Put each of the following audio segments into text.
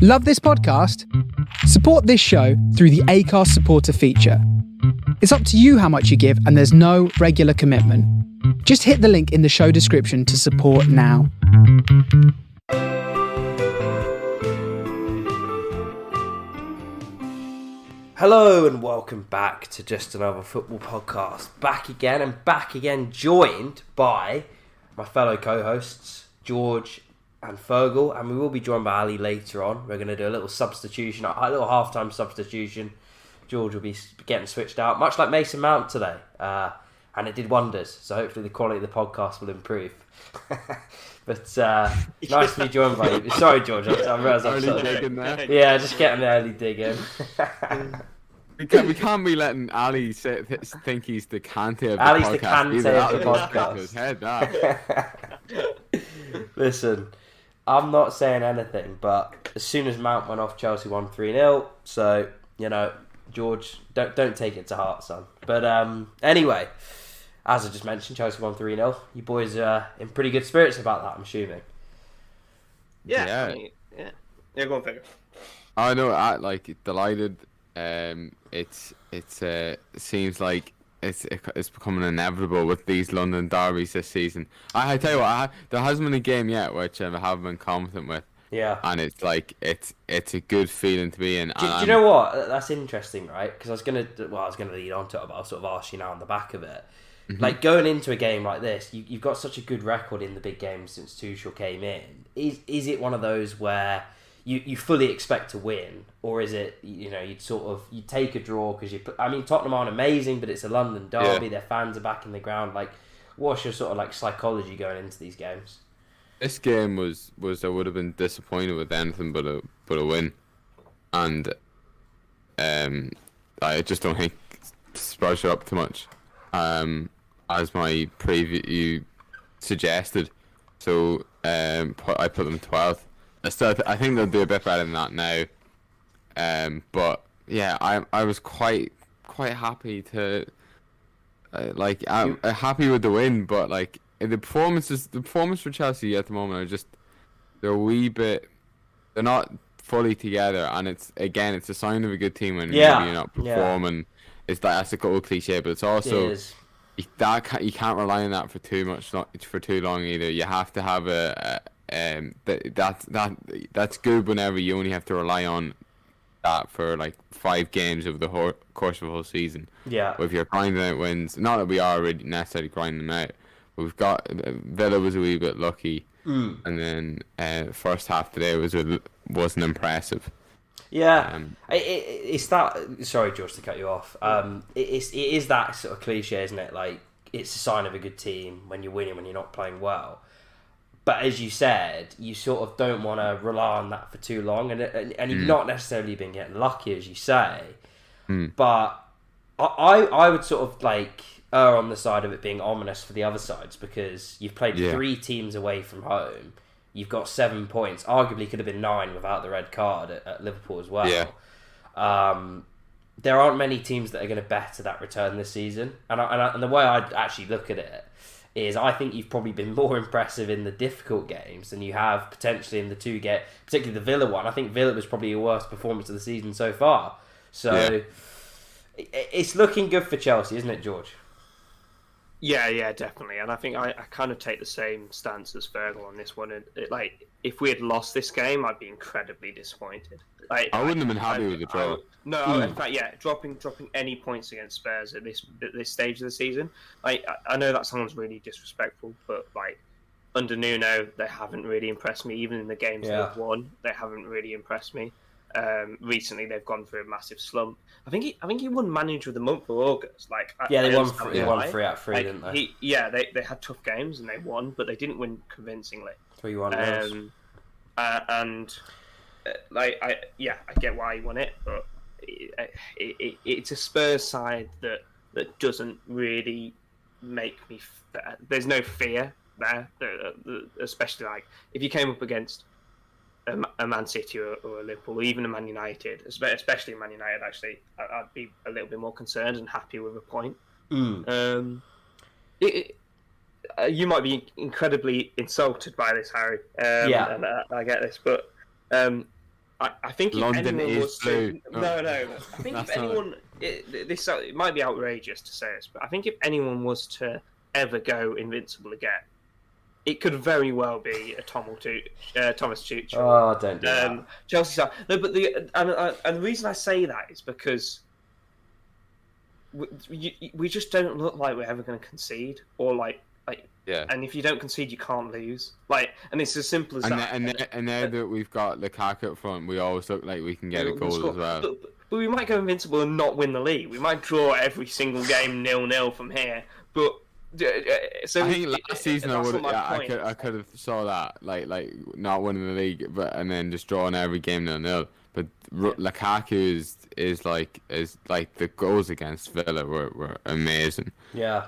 Love this podcast? Support this show through the Acast supporter feature. It's up to you how much you give, and there's no regular commitment. Just hit the link in the show description to support now. Hello and welcome back to Just Another Football Podcast. Back again, joined by my fellow co-hosts, George and Fergal, and we will be joined by Ali later on. We're going to do a little substitution, a little half-time substitution. George will be getting switched out, much like Mason Mount today, and it did wonders, so hopefully the quality of the podcast will improve. But nice to be joined by you. Sorry, George, I realised I'm early dig in there. Yeah, just getting the early dig in. We can't be letting Ali think he's the Kante of the Ali's podcast. the Kante of the podcast. His head, that. Listen, I'm not saying anything, but as soon as Mount went off, Chelsea won 3-0. So, you know, George, don't take it to heart, son. But anyway, as I just mentioned, Chelsea won 3-0. You boys are in pretty good spirits about that, I'm assuming. Yeah, go on, figure. I know, delighted. It seems like it's becoming inevitable with these London derbies this season. I tell you what, there hasn't been a game yet which I haven't been confident with. Yeah, and it's like it's a good feeling to be in. Do you know what? That's interesting, right? Because I was gonna lead on to it, but I'll sort of ask you now on the back of it. Mm-hmm. Like going into a game like this, you've got such a good record in the big games since Tuchel came in. Is it one of those where you fully expect to win, or is it, you take a draw because Tottenham aren't amazing, but it's a London derby. Their fans are back in the ground. Like, what's your sort of like psychology going into these games? This game was I would have been disappointed with anything but a win, and I just don't think Spurs are up too much, as my preview suggested. So I put them 12th. I think they'll do a bit better than that now. But yeah, I was quite happy to I'm happy with the win, but like the performance for Chelsea at the moment they're a wee bit, they're not fully together, and it's a sign of a good team when you're not performing. Yeah. That's a old cliche, but it's also you can't rely on that for too long either. You have to have that's good whenever you only have to rely on that for like 5 games over the course of a whole season. Yeah. But if you're grinding out wins, not that we are already necessarily grinding them out, but we've got Villa was a wee bit lucky, and then first half today wasn't impressive. Yeah, it's that. Sorry, George, to cut you off. It is that sort of cliche, isn't it? Like, it's a sign of a good team when you're winning, when you're not playing well. But as you said, you sort of don't want to rely on that for too long, and you've not necessarily been getting lucky, as you say. But I would sort of like err on the side of it being ominous for the other sides, because you've played 3 teams away from home. You've got 7 points. Arguably could have been 9 without the red card at Liverpool as well. Yeah. There aren't many teams that are going to better that return this season, and the way I actually look at it is I think you've probably been more impressive in the difficult games than you have potentially in the 2 games, particularly the Villa one. I think Villa was probably your worst performance of the season so far. So it's looking good for Chelsea, isn't it, George? Yeah, definitely. And I think I kind of take the same stance as Fergal on this one. Like, if we had lost this game, I'd be incredibly disappointed. Like, I wouldn't have been happy with the draw. In fact, dropping any points against Spurs at this stage of the season. Like, I know that sounds really disrespectful, but like under Nuno, they haven't really impressed me. Even in the games they've won, they haven't really impressed me. Recently, they've gone through a massive slump. I think he won Manager of the Month for August. They won 3 out of 3, didn't they? They had tough games and they won, but they didn't win convincingly. 3-1. I get why he won it, but it's a Spurs side that doesn't really make me. There's no fear there, especially like if you came up against a Man City or a Liverpool, or even a Man United, especially Man United. Actually, I'd be a little bit more concerned and happy with a point. You might be incredibly insulted by this, Harry. And I get this, but I think if London anyone is was blue. to, no. I think if That's not anyone, it might be outrageous to say this, but I think if anyone was to ever go invincible again, it could very well be a Thomas Tuchel. Oh, don't do that. Chelsea side. No, but and the reason I say that is because we just don't look like we're ever going to concede, or like. Yeah. And if you don't concede, you can't lose. And it's as simple as that. And now that we've got Lukaku up front, we always look like we can get a goal as well. But we might go invincible and not win the league. We might draw every single game 0-0 from here. But so I think last season I could have saw that like not winning the league, and then just drawing every game 0-0. But Lukaku is like the goals against Villa were amazing. Yeah.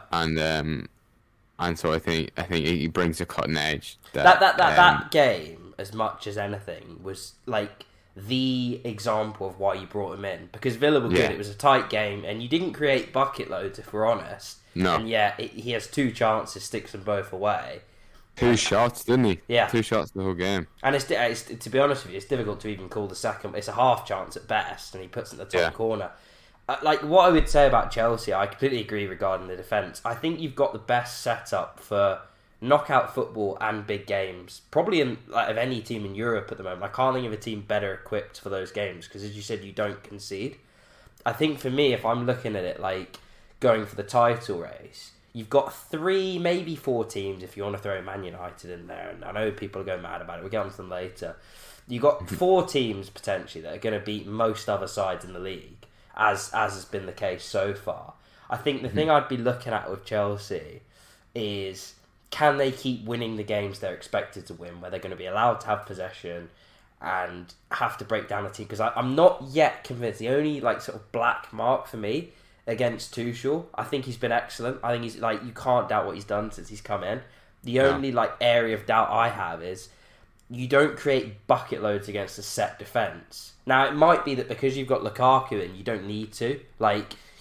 And so I think he brings a cutting edge. That game, as much as anything, was like the example of why you brought him in, because Villa were good. It was a tight game, and you didn't create bucket loads, if we're honest. No. And yeah, he has 2 chances, sticks them both away. 2 shots, didn't he? Yeah, 2 shots the whole game. And it's to be honest with you, it's difficult to even call the second. It's a half chance at best, and he puts it in the top corner. Like, what I would say about Chelsea, I completely agree regarding the defence. I think you've got the best setup for knockout football and big games, probably of any team in Europe at the moment. I can't think of a team better equipped for those games, because as you said, you don't concede. I think for me, if I'm looking at it like going for the title race, you've got 3, maybe 4 teams if you want to throw Man United in there, and I know people are going mad about it, we'll get on to them later. You've got 4 teams potentially that are going to beat most other sides in the league, as has been the case so far. I think the thing I'd be looking at with Chelsea is, can they keep winning the games they're expected to win, where they're going to be allowed to have possession and have to break down a team? Because I'm not yet convinced. The only sort of black mark for me against Tuchel, I think he's been excellent. I think he's you can't doubt what he's done since he's come in. The only area of doubt I have is you don't create bucket loads against a set defence. Now, it might be that because you've got Lukaku in, you don't need to.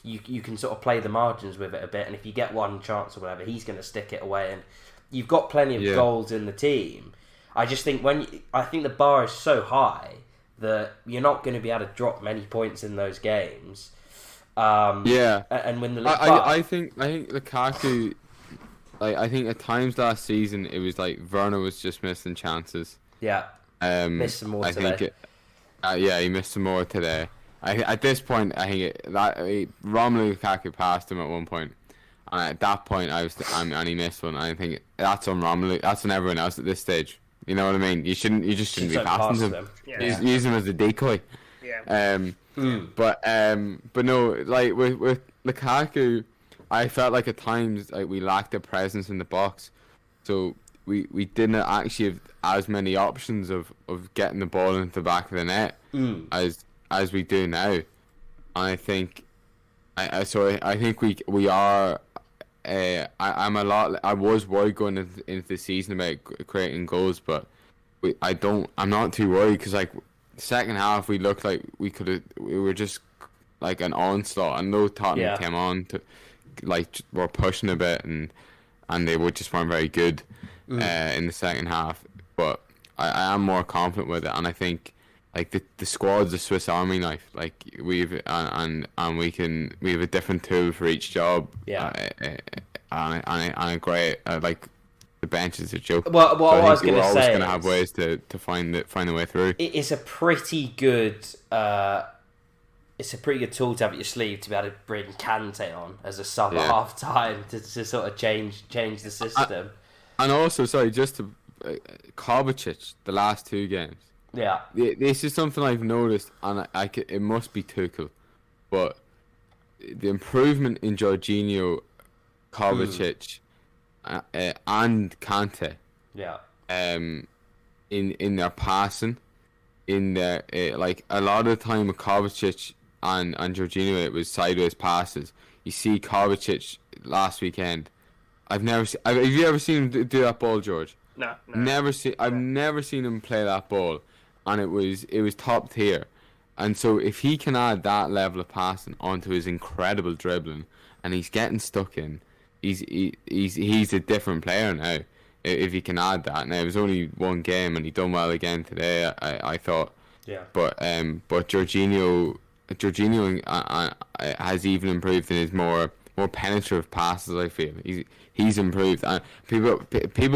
You can sort of play the margins with it a bit, and if you get one chance or whatever, he's going to stick it away, and you've got plenty of goals in the team. I just think I think the bar is so high that you're not going to be able to drop many points in those games. And win the league. I think Lukaku. I think at times last season it was Werner was just missing chances. Yeah. Missed some more today. He missed some more today. At this point, I think Romelu Lukaku passed him at one point, and at that point, and he missed one. I think that's on Romelu. That's on everyone else at this stage. You know what I mean? You just shouldn't be passing him. Yeah. Use him as a decoy. Yeah. But no, with Lukaku, I felt like at times we lacked a presence in the box, so we didn't actually have as many options of getting the ball into the back of the net as we do now. And I think I think we are. I was worried going into the season about creating goals, but I'm not too worried, because second half we looked like we were just an onslaught. I know Tottenham came on to were pushing a bit, and they just weren't very good in the second half. But I am more confident with it, and I think the squad's a Swiss Army knife. We've and we have a different tool for each job. And a great the bench is a joke. Well, what I was going to say, we're always going to have ways to find a way through. It's a pretty good. It's a pretty good tool to have at your sleeve to be able to bring Kante on as a sub at half time to sort of change the system. And also, sorry, just to Kovacic, the last 2 games. Yeah. This is something I've noticed, and it must be Tuchel, but the improvement in Jorginho, Kovacic, and Kante. Yeah. In their passing, in their a lot of the time with Kovacic and Jorginho, it was sideways passes. You see Kovacic last weekend. Have you ever seen him do that ball, George? No. I've never seen him play that ball, and it was top tier. And so if he can add that level of passing onto his incredible dribbling, and he's getting stuck in, he's a different player now. If he can add that. Now, it was only one game, and he done well again today. I thought Yeah. But Jorginho has even improved in his more penetrative passes. I feel he's improved. And people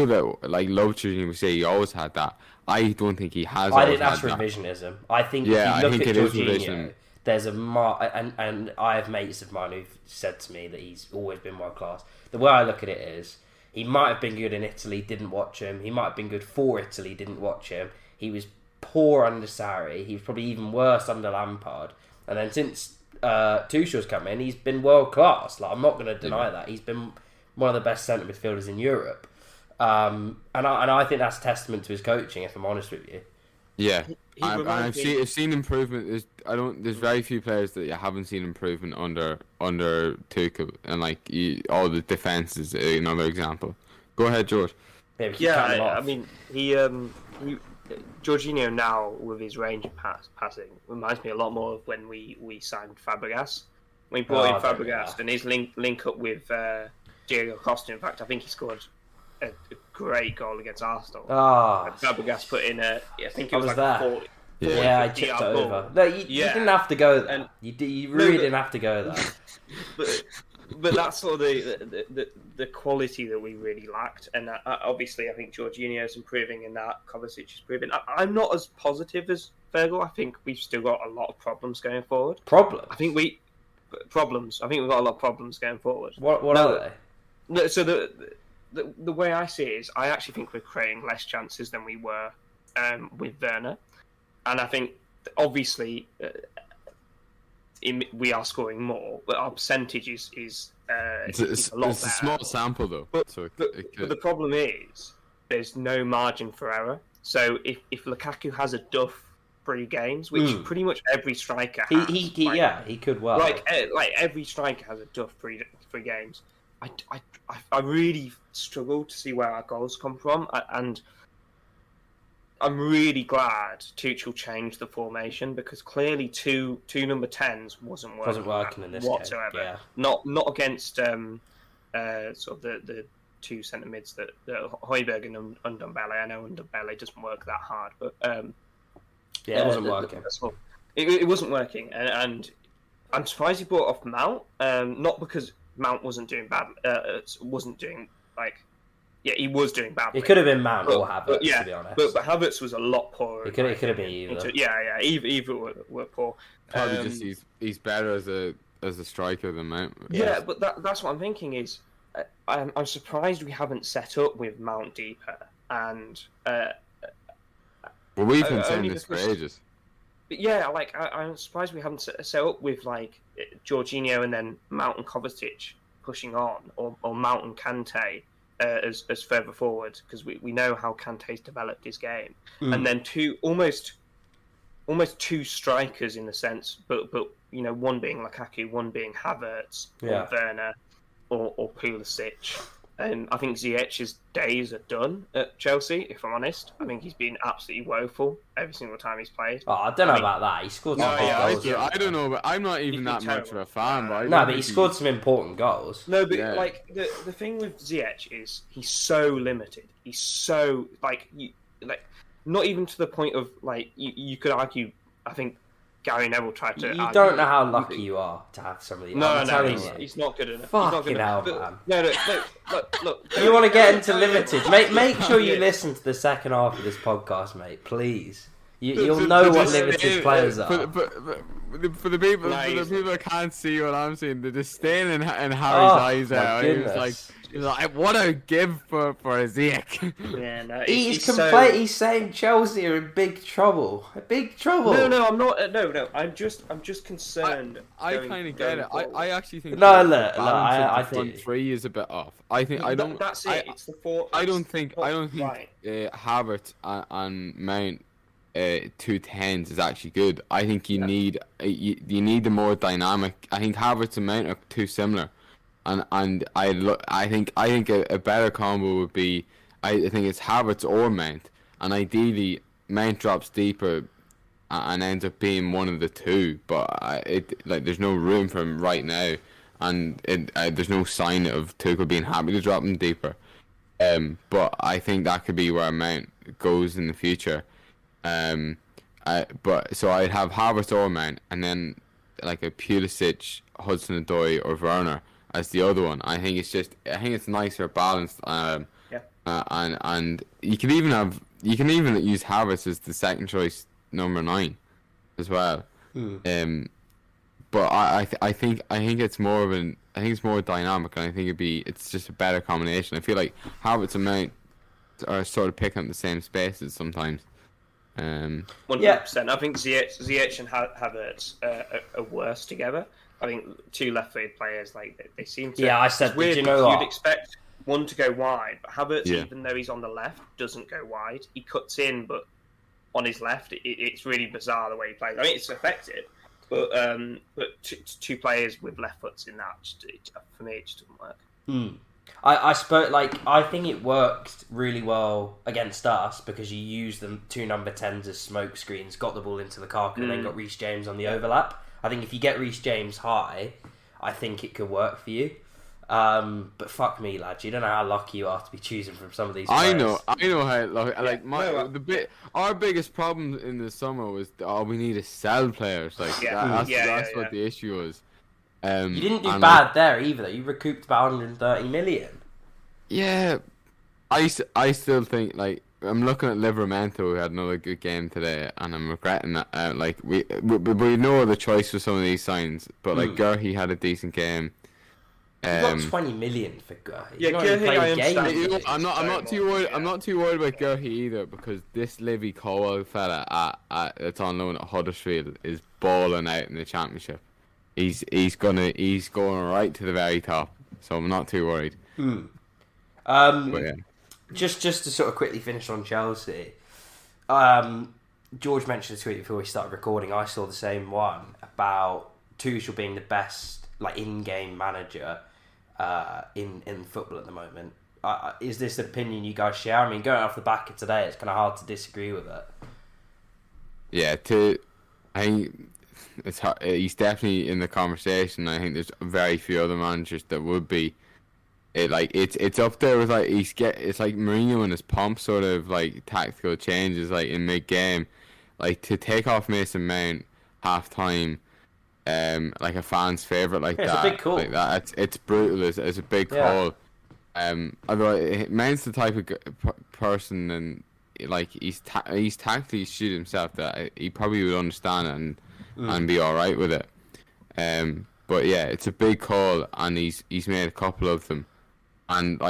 that like love Jorginho would say he always had that. I don't think he has. I think always that's had that. revisionism. I think Yeah, if you I look think at it is Jorginho, revision. there's and I have mates of mine who've said to me that he's always been world class. The way I look at it is, he might have been good in Italy, didn't watch him. He might have been good for Italy, didn't watch him. He was poor under Sarri. He was probably even worse under Lampard. And then since Tuchel's come in, he's been world class. Like, I'm not going to deny that. He's been one of the best centre midfielders in Europe. And I think that's a testament to his coaching, if I'm honest with you. Yeah, I've seen improvement. There's very few players that you haven't seen improvement under Tuchel, and all the defense is another example. Go ahead, George. I mean, he Jorginho now with his range of passing reminds me a lot more of when we signed Fabregas. We brought in Fabregas and his link up with Diego Costa. In fact, I think he scored a great goal against Arsenal. Fabregas put in I think it was like 40. Yeah, I tipped it over. No, you didn't have to go there. You really didn't have to go there. But that's sort of the quality that we really lacked, and obviously I think Jorginho is improving in that. Kovacic is improving. I'm not as positive as Fergal. I think we've still got a lot of problems going forward. Problems? I think we've got a lot of problems going forward. What are they? So the way I see it is, I actually think we're creating less chances than we were with Werner, and I think obviously. We are scoring more, but our percentage is a lot better. It's a small sample though. But the problem is there's no margin for error. So if Lukaku has a duff 3 games, which pretty much every striker has, he could well. Like every striker has a duff 3 games. I really struggle to see where our goals come from, and I'm really glad Tuchel changed the formation, because clearly two number 10s wasn't working in this whatsoever. game. Yeah. Not against sort of the 2 centre mids that Højbjerg and Ndombele. I know Ndombele doesn't work that hard, but it wasn't working. It wasn't working, and I'm surprised he brought off Mount. Not because Mount wasn't doing bad, he was doing badly. It could have been Mount or Havertz, to be honest. But Havertz was a lot poorer. It could have been either. Either were poor. Probably just he's better as a striker than Mount. Yeah, but that's what I'm thinking is, I'm surprised we haven't set up with Mount deeper, and well, we've been saying this for ages. But yeah, I'm surprised we haven't set up with Jorginho and then Mount and Kovacic pushing on, or Mount and Kante. As further forward, because we know how Kante's developed his game, and then almost 2 strikers in the sense, but one being Lukaku, one being Havertz, or Werner, or Pulisic. And I think Ziyech's days are done at Chelsea, if I'm honest. I think he's been absolutely woeful every single time he's played. Oh, I don't know about that. He scored some goals. I don't know, but I'm not even that much of a fan. But he scored some important goals. No, but the thing with Ziyech is he's so limited. He's so not even to the point of you could argue. I think Gary Neville tried to. You don't know how lucky you are to have somebody. No, he's not good enough. Fucking hell, man. No, look. You want to get into limited? Make sure you listen to the second half of this podcast, mate. Please. You'll know what limited players are. For the people that can't see what I'm saying, the disdain in Harry's eyes out. He's like, what I give for a Ziyech. Yeah, no, he's saying Chelsea are in big trouble. Big trouble. No, I'm not. No, I'm just concerned. I kind of get it. I actually think I front do. 3 is a bit off. I think I don't. That's it. It's the 4. I don't think right. Havertz and Mount 2 10s is actually good. I think you need the more dynamic. I think Havertz and Mount are too similar. And I think a better combo would be, I think it's Havertz or Mount, and ideally Mount drops deeper and ends up being one of the 2. But there's no room for him right now, and there's no sign of Tuchel being happy to drop him deeper. But I think that could be where Mount goes in the future. But so I'd have Havertz or Mount, and then like a Pulisic, Hudson-Odoi, or Werner as the other one. I think it's nicer, balanced. And you can even use Havertz as the second choice number 9 as well. But I think it's more dynamic, and I think it's just a better combination. I feel like Havertz and Mount are sort of picking up the same spaces sometimes. 100%. I think Ziyech and Havertz are worse together. I think two left-footed players, like they seem to. Yeah, I said. Weird, did you know what? You'd expect one to go wide, but Havertz, even though he's on the left, doesn't go wide. He cuts in, but on his left, it's really bizarre the way he plays. I mean, it's effective, but two players with left foots in that, for me, it just doesn't work. I think it worked really well against us because you used the 2 number 10s as smoke screens, got the ball into the Lukaku, and then got Reece James on the overlap. I think if you get Reece James high, I think it could work for you. But fuck me, lads, you don't know how lucky you are to be choosing from some of these players. I know how lucky. Our biggest problem in the summer was we need to sell players. Like that's what the issue was. You didn't do bad there either, though. You recouped about 130 million. Yeah, I still think, like, I'm looking at Livramento, who had another good game today, and I'm regretting that. Like, we know the choice for some of these signs, but like Gurhey had a decent game. You got 20 million for Gurhey. Yeah, Gurhey, I understand. I'm not too worried. I'm not too worried about Gurhey either, because this Livy Cowell fella that's on loan at Huddersfield is balling out in the Championship. He's going right to the very top, so I'm not too worried. But yeah. Just to sort of quickly finish on Chelsea, George mentioned a tweet before we started recording. I saw the same one about Tuchel being the best in-game manager in football at the moment. Is this an opinion you guys share? I mean, going off the back of today, it's kind of hard to disagree with it. Yeah, I think it's hard. He's definitely in the conversation. I think there's very few other managers that would be. It's up there with it's like Mourinho and his pump sort of like tactical changes in mid game, to take off Mason Mount half time, like a fan's favourite that. It's a big call. Like that, it's brutal. It's a big call. Although Mount's the type of person, and he's tactically astute himself, that he probably would understand it and be all right with it. But yeah, it's a big call, and he's made a couple of them. And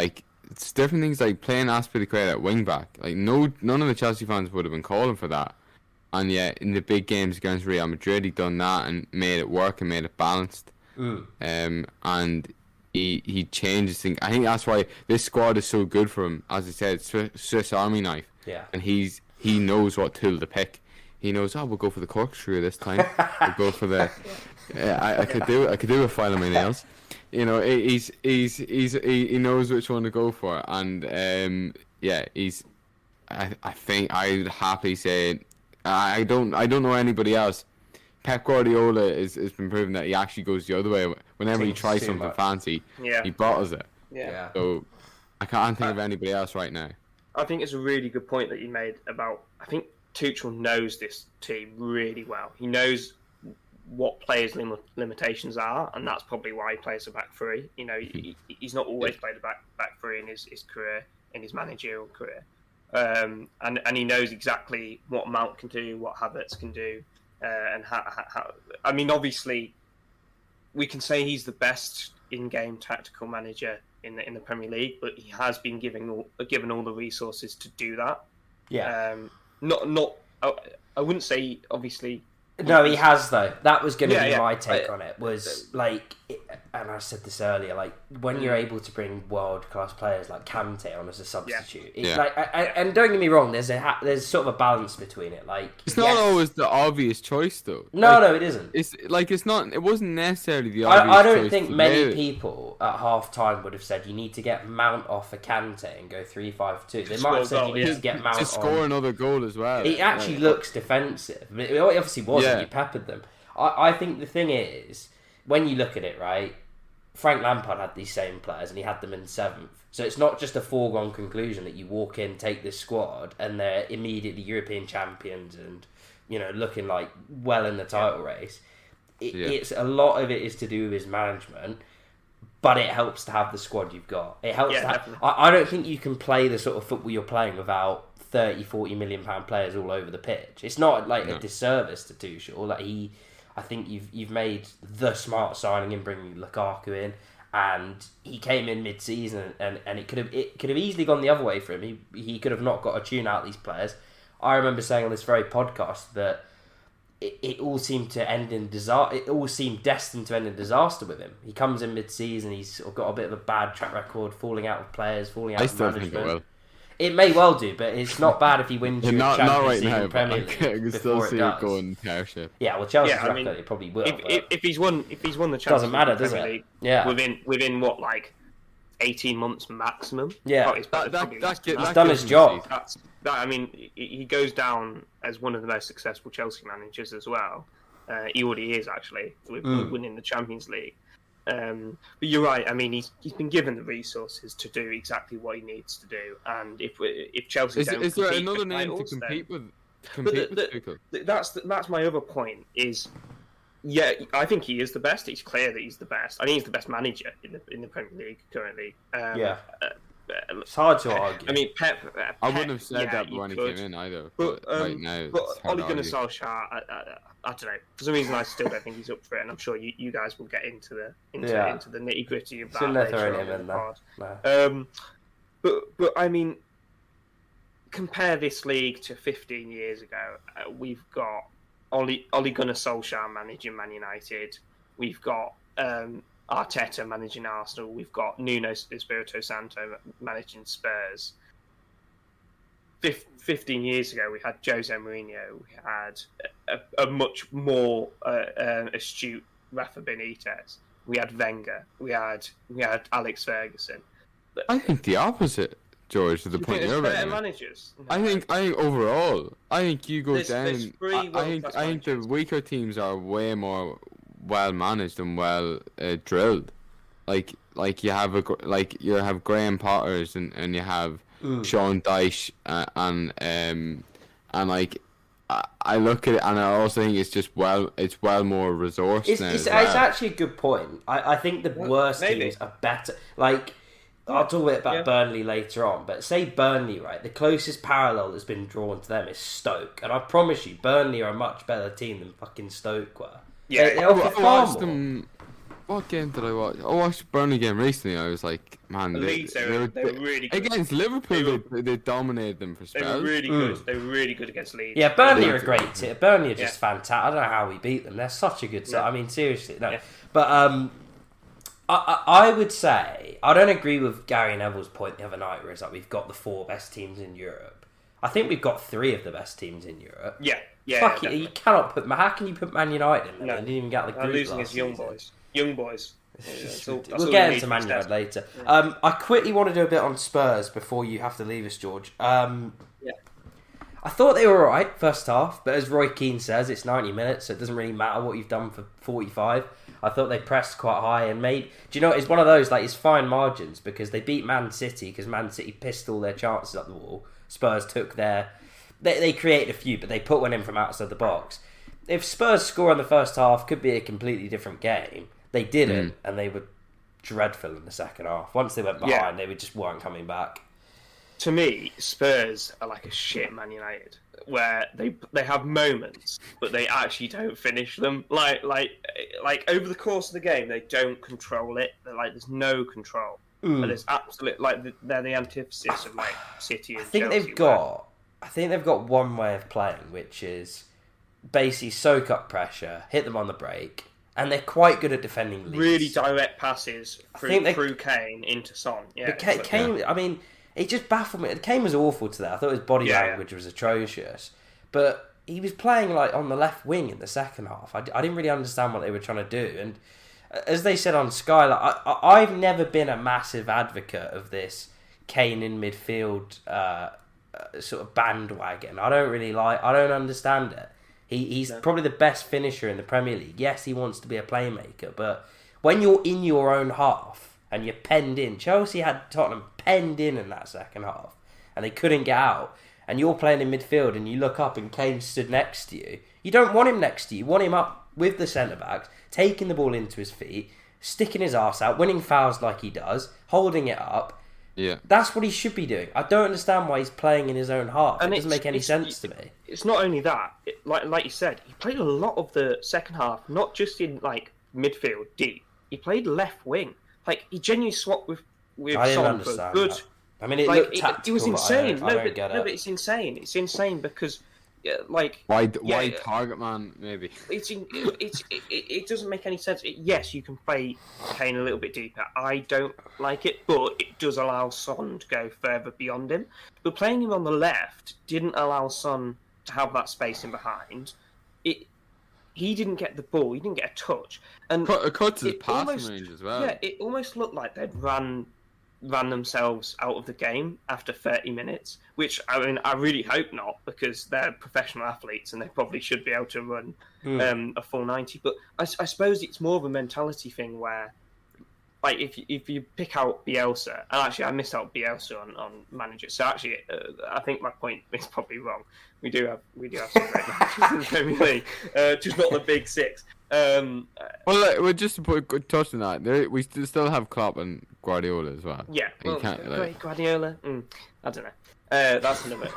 it's different things, like playing Azpilicueta at wing back. None of the Chelsea fans would have been calling for that. And yet in the big games against Real Madrid, he done that and made it work and made it balanced. And he changes things. I think that's why this squad is so good for him. As I said, Swiss Army knife. Yeah. And he knows what tool to pick. He knows, we'll go for the corkscrew this time. We'll go for the. I could do a file of my nails. He knows which one to go for, and I think I'd happily say I don't know anybody else. Pep Guardiola has been proven that he actually goes the other way. Whenever he tries something fancy, he bottles it. Yeah. So I can't think of anybody else right now. I think it's a really good point that you made about. I think Tuchel knows this team really well. He knows what players' limitations are, and that's probably why he plays a back three. He's not always played a back three in his career, in his managerial career, and he knows exactly what Mount can do, what Havertz can do, and how. I mean, obviously, we can say he's the best in-game tactical manager in the Premier League, but he has been given all the resources to do that. Yeah. I wouldn't say obviously. No, he has though. That was going to be my take on it. Was and I said this earlier. When you're able to bring world class players like Kante on as a substitute, and don't get me wrong. There's sort of a balance between it. It's not always the obvious choice though. No, it isn't. It's not. It wasn't necessarily the obvious. I don't choice think many people at half time would have said you need to get Mount off for Kante and go 3-5-2. They might have said you need to get Mount to score another goal as well. It actually looks defensive. It obviously wasn't. You peppered them. I think the thing is, when you look at it, right, Frank Lampard had these same players and he had them in 7th. So it's not just a foregone conclusion that you walk in, take this squad, and they're immediately European champions and looking like well in the title race. It's a lot of it is to do with his management, but it helps to have the squad you've got. It helps. I don't think you can play the sort of football you're playing without 30-40 million pound players all over the pitch. It's not like a disservice to Tuchel. I think you've made the smart signing in bringing Lukaku in, and he came in mid-season, and it could have easily gone the other way for him. He could have not got a tune out of these players. I remember saying on this very podcast that it all seemed to end in disaster. It all seemed destined to end in disaster with him. He comes in mid-season. He's sort of got a bit of a bad track record, falling out with players, falling out with management. Think it will. It may well do, but it's not bad if he wins your Champions League and Premier League. I can still see it going pear-shaped. Yeah, well, Chelsea's record it probably will. If he's won the Champions doesn't matter, League, does Premier it? League, Yeah. Within what, like 18 months maximum. Yeah, he's done his job. He goes down as one of the most successful Chelsea managers as well. He already is actually with winning the Champions League. But you're right. I mean, he's been given the resources to do exactly what he needs to do. And if Chelsea is there another name to compete with Tuchel? That's my other point. Is I think he is the best. It's clear that he's the best. I think he's the best manager in the Premier League currently. It's hard to argue. I mean, Pep. I wouldn't have said that when he came in either. But right now, Ole Gunnar Solskjaer, I don't know. For some reason, I still don't think he's up for it, and I'm sure you guys will get into the nitty gritty of that later on in the pod. But I mean, compare this league to 15 years ago. We've got Ole Gunnar Solskjaer managing Man United. We've got Arteta managing Arsenal. We've got Nuno Espirito Santo managing Spurs. 15 years ago, we had Jose Mourinho. We had a much more astute Rafa Benitez. We had Wenger. We had Alex Ferguson. I think the opposite, George. To the point you're making. Managers. I think overall, I think you go down. I think the weaker teams are way more well managed and well drilled. Like you have Graham Potters and you have Sean Dyche and like I look at it and I also think it's well more resourced now. It's actually a good point. I think the worst teams are better. Like I'll talk a bit about Burnley later on, but say Burnley, right? The closest parallel that's been drawn to them is Stoke, and I promise you, Burnley are a much better team than fucking Stoke were. I watched them. What game did I watch? I watched Burnley game recently. I was like, man, they were really good. Against Liverpool. They dominated them for spells. They were really good. They were really good against Leeds. Yeah, Burnley are a great team. Burnley are just fantastic. I don't know how we beat them. They're such a good team. I mean, seriously, no. Yeah. But I would say I don't agree with Gary Neville's point the other night, where it's like we've got the 4 best teams in Europe. I think we've got 3 of the best teams in Europe. Yeah. Fuck it, you cannot put. How can you put Man United in there? They didn't even get the group. Losing his young boys. Young boys. We'll get into Man United later. Yeah. I quickly want to do a bit on Spurs before you have to leave us, George. I thought they were alright first half, but as Roy Keane says, it's 90 minutes, so it doesn't really matter what you've done for 45. I thought they pressed quite high and made... Do you know, it's one of those, like, it's fine margins, because they beat Man City, because Man City pissed all their chances up the wall. Spurs took their... They created a few, but they put one in from outside the box. If Spurs score in the first half, could be a completely different game. They didn't, and they were dreadful in the second half. Once they went behind, they just weren't coming back. To me, Spurs are like a shit Man United, where they have moments, but they actually don't finish them. Like over the course of the game, they don't control it. There's no control. But there's absolute they're the antithesis of like City and Chelsea. I think they've got one way of playing, which is basically soak up pressure, hit them on the break. And they're quite good at defending leads. Really direct passes through Kane into Son. Yeah, but Kane, I mean, it just baffled me. Kane was awful to that. I thought his body language was atrocious. But he was playing like on the left wing in the second half. I didn't really understand what they were trying to do. And as they said on Sky, I've never been a massive advocate of this Kane in midfield sort of bandwagon. I don't understand it. He's probably the best finisher in the Premier League. Yes, he wants to be a playmaker, but when you're in your own half and you're penned in, Chelsea had Tottenham penned in that second half, and they couldn't get out. and you're playing in midfield and you look up and Kane stood next to you, you don't want him next to you. You want him up with the centre-backs, taking the ball into his feet, sticking his arse out, winning fouls like he does, holding it up. Yeah. That's what he should be doing. I don't understand why he's playing in his own half. And it doesn't make any sense to me. It's not only that, like you said, he played a lot of the second half, not just in like midfield deep. He played left wing. Like he genuinely swapped with I didn't Son for understand good. that. I mean, it Like looked tactical. it was insane. I don't get it. But it's insane. It's insane because, like, Why target man? Maybe. It doesn't make any sense. Yes, you can play Kane a little bit deeper. I don't like it, but it does allow Son to go further beyond him. But playing him on the left didn't allow Son to have that space in behind. He didn't get the ball. He didn't get a touch. And Cuts his passing range as well. Yeah, it almost looked like they'd ran themselves out of the game after 30 minutes, which, I mean, I really hope not, because they're professional athletes and they probably should be able to run a full 90. But I suppose it's more of a mentality thing where, like, if you pick out Bielsa, and actually I missed out Bielsa on manager, so actually I think my point is probably wrong. We do have some great managers in the Premier League, just not the big six. Well, just to put a good touch on that, we still have Klopp and Guardiola as well. Yeah, well, great Guardiola. I don't know. That's another.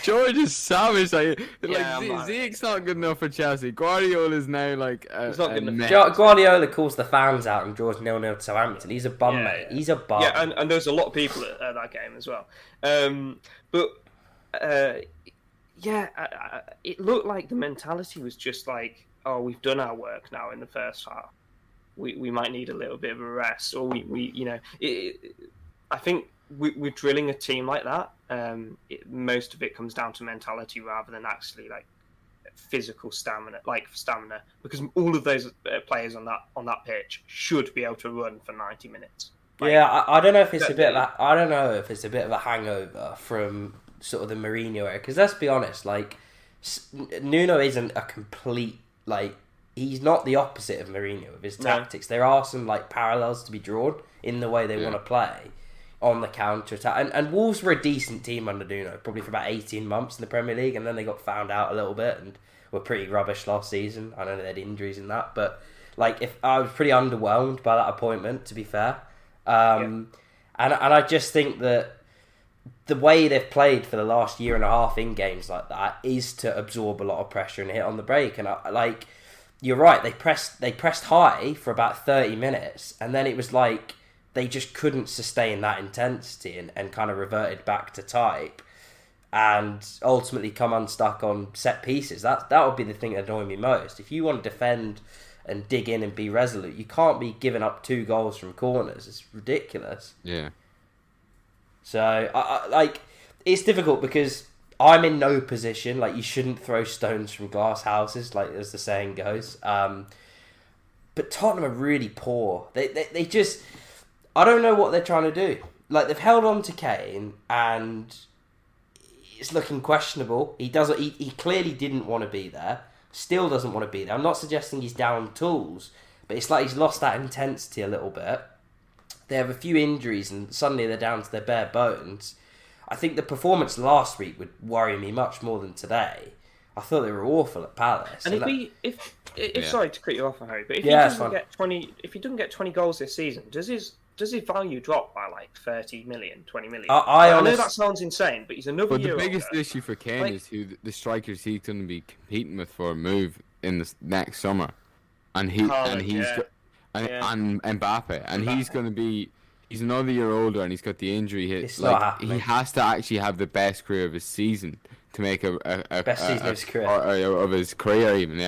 George is savage. Yeah, Zeke's not good enough for Chelsea. Guardiola's now like he's not good enough. Guardiola calls the fans out and draws 0-0 to Southampton. He's a bum, mate. He's a bum. Yeah, and there's a lot of people at that game as well. It looked like the mentality was just like, oh, we've done our work now in the first half. We might need a little bit of a rest, or I think we're drilling a team like that. Most of it comes down to mentality rather than actually like physical stamina, because all of those players on that pitch should be able to run for 90 minutes. I don't know if it's a bit of a hangover from sort of the Mourinho era, because let's be honest, like, Nuno isn't a complete, like, he's not the opposite of Mourinho with his tactics. There are some like parallels to be drawn in the way they want to play on the counter attack. And Wolves were a decent team under Nuno, probably for about 18 months in the Premier League, and then they got found out a little bit and were pretty rubbish last season. I know they had injuries in that, but like, if I was pretty underwhelmed by that appointment, to be fair. And I just think that the way they've played for the last year and a half in games like that is to absorb a lot of pressure and hit on the break. And you're right, they pressed high for about 30 minutes, and then it was like they just couldn't sustain that intensity and kind of reverted back to type, and ultimately come unstuck on set pieces. That would be the thing that annoyed me most. If you want to defend and dig in and be resolute, you can't be giving up 2 goals from corners. It's ridiculous. Yeah. So, I it's difficult because I'm in no position. Like, you shouldn't throw stones from glass houses, like as the saying goes. But Tottenham are really poor. They just, I don't know what they're trying to do. Like, they've held on to Kane, and it's looking questionable. He clearly didn't want to be there. Still doesn't want to be there. I'm not suggesting he's down tools, but it's like he's lost that intensity a little bit. They have a few injuries, and suddenly they're down to their bare bones. I think the performance last week would worry me much more than today. I thought they were awful at Palace. And if sorry to cut you off, Harry, but if he doesn't get 20 goals this season, does his value drop by like 30 million, 20 million? I know that sounds insane, but he's another year But the biggest older. issue for Kane is who the strikers he's going to be competing with for a move in the next summer, and Mbappe, and he's going to be. He's another year older, and he's got the injury hit. It's not happening. He has to actually have the best career of his season to make a best season of his career, or of his career even.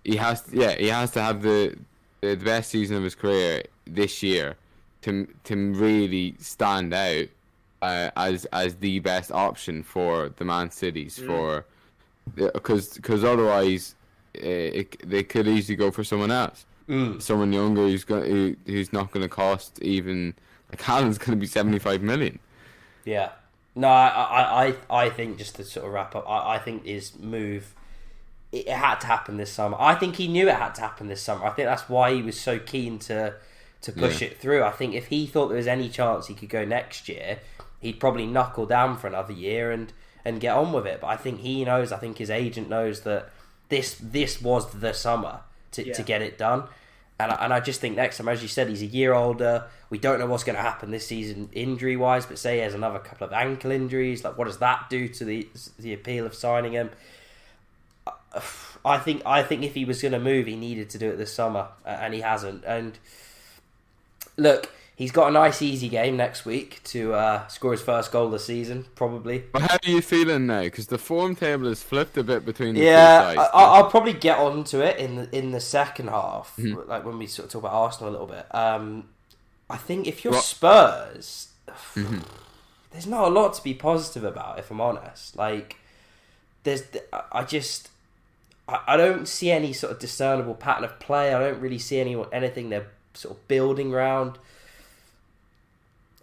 He has to have the best season of his career this year to really stand out as the best option for the Man Cities because otherwise they could easily go for someone else. Someone younger who's not going to cost even, like, Haaland's going to be 75 million. Yeah. No, I think, just to sort of wrap up, I think his move, it had to happen this summer. I think he knew it had to happen this summer. I think that's why he was so keen to to push it through. I think if he thought there was any chance he could go next year, he'd probably knuckle down for another year and get on with it. But I think he knows, I think his agent knows that this was the summer to get it done. And I just think next time, as you said, he's a year older. We don't know what's going to happen this season injury-wise, but say he has another couple of ankle injuries. Like, what does that do to the appeal of signing him? I think if he was going to move, he needed to do it this summer, and he hasn't. And look, he's got a nice, easy game next week to score his first goal this season, probably. But how are you feeling now? Because the form table has flipped a bit between the two sides. Yeah, I'll probably get onto it in the second half, like when we sort of talk about Arsenal a little bit. I think if you're Spurs, there's not a lot to be positive about, if I'm honest. Like, I don't see any sort of discernible pattern of play. I don't really see anything they're sort of building around.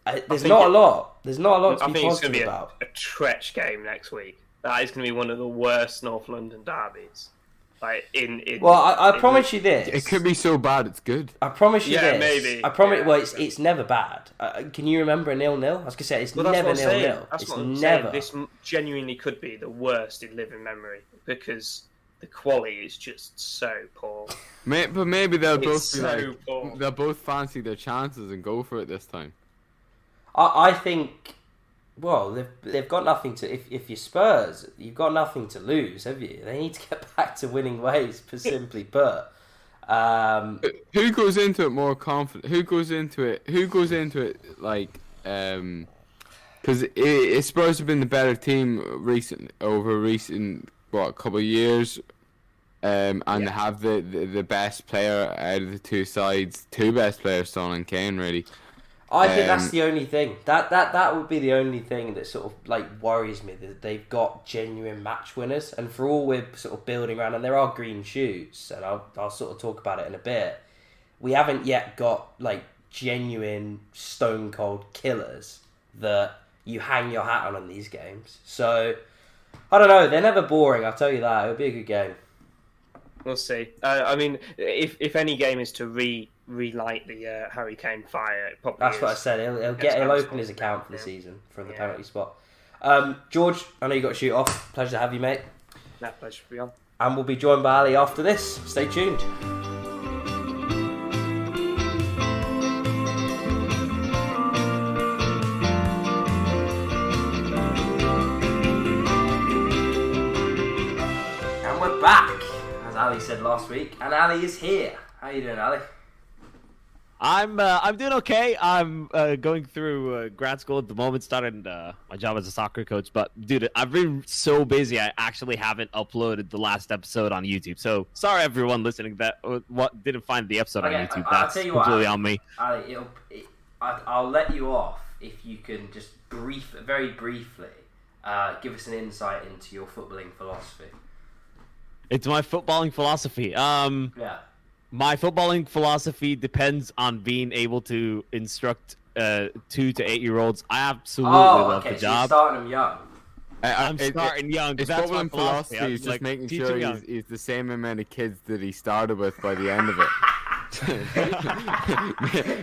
There's not a lot to be positive about. I think it's going to be a Tretch game next week. That is going to be one of the worst North London derbies. Like I promise you this. It could be so bad it's good. I promise you this. Yeah, maybe. I promise. Well, it's never bad. Can you remember a 0-0? I was gonna say it's never 0-0. That's it's what I'm never. saying. This genuinely could be the worst in living memory because the quality is just so poor. But maybe they'll both be poor. They'll both fancy their chances and go for it this time. I think. Well, they've got nothing to. If you're Spurs, you've got nothing to lose, have you? They need to get back to winning ways, simply put. Who goes into it more confident? Who goes into it like? Because Spurs have been the better team over recent couple of years, and they have the best player out of the two sides, two best players, Son and Kane, really. I think that's the only thing. That would be the only thing that sort of like worries me, that they've got genuine match winners. And for all we're sort of building around, and there are green shoots, and I'll sort of talk about it in a bit. We haven't yet got like genuine stone cold killers that you hang your hat on in these games. So I don't know. They're never boring. I'll tell you that. It'll be a good game. We'll see. I mean, if any game is to relight the Harry Kane fire, it probably That's is. what I said. He'll open his account for the season from the penalty spot. George, I know you got to shoot off. Pleasure to have you, mate. No, pleasure to be on. And we'll be joined by Ali after this. Stay tuned. And we're back, as Ali said last week, and Ali is here. How you doing, Ali? I'm doing okay. I'm going through grad school at the moment, starting my job as a soccer coach. But dude, I've been so busy, I actually haven't uploaded the last episode on YouTube. So sorry, everyone listening that didn't find the episode on YouTube. That's completely on me. Ali, I'll let you off if you can just very briefly give us an insight into your footballing philosophy. It's my footballing philosophy. Yeah. My footballing philosophy depends on being able to instruct 2 to 8 year olds. I absolutely love the job. So you're starting them young. I'm starting young. His That's my footballing philosophy is just making sure he's the same amount of kids that he started with by the end of it.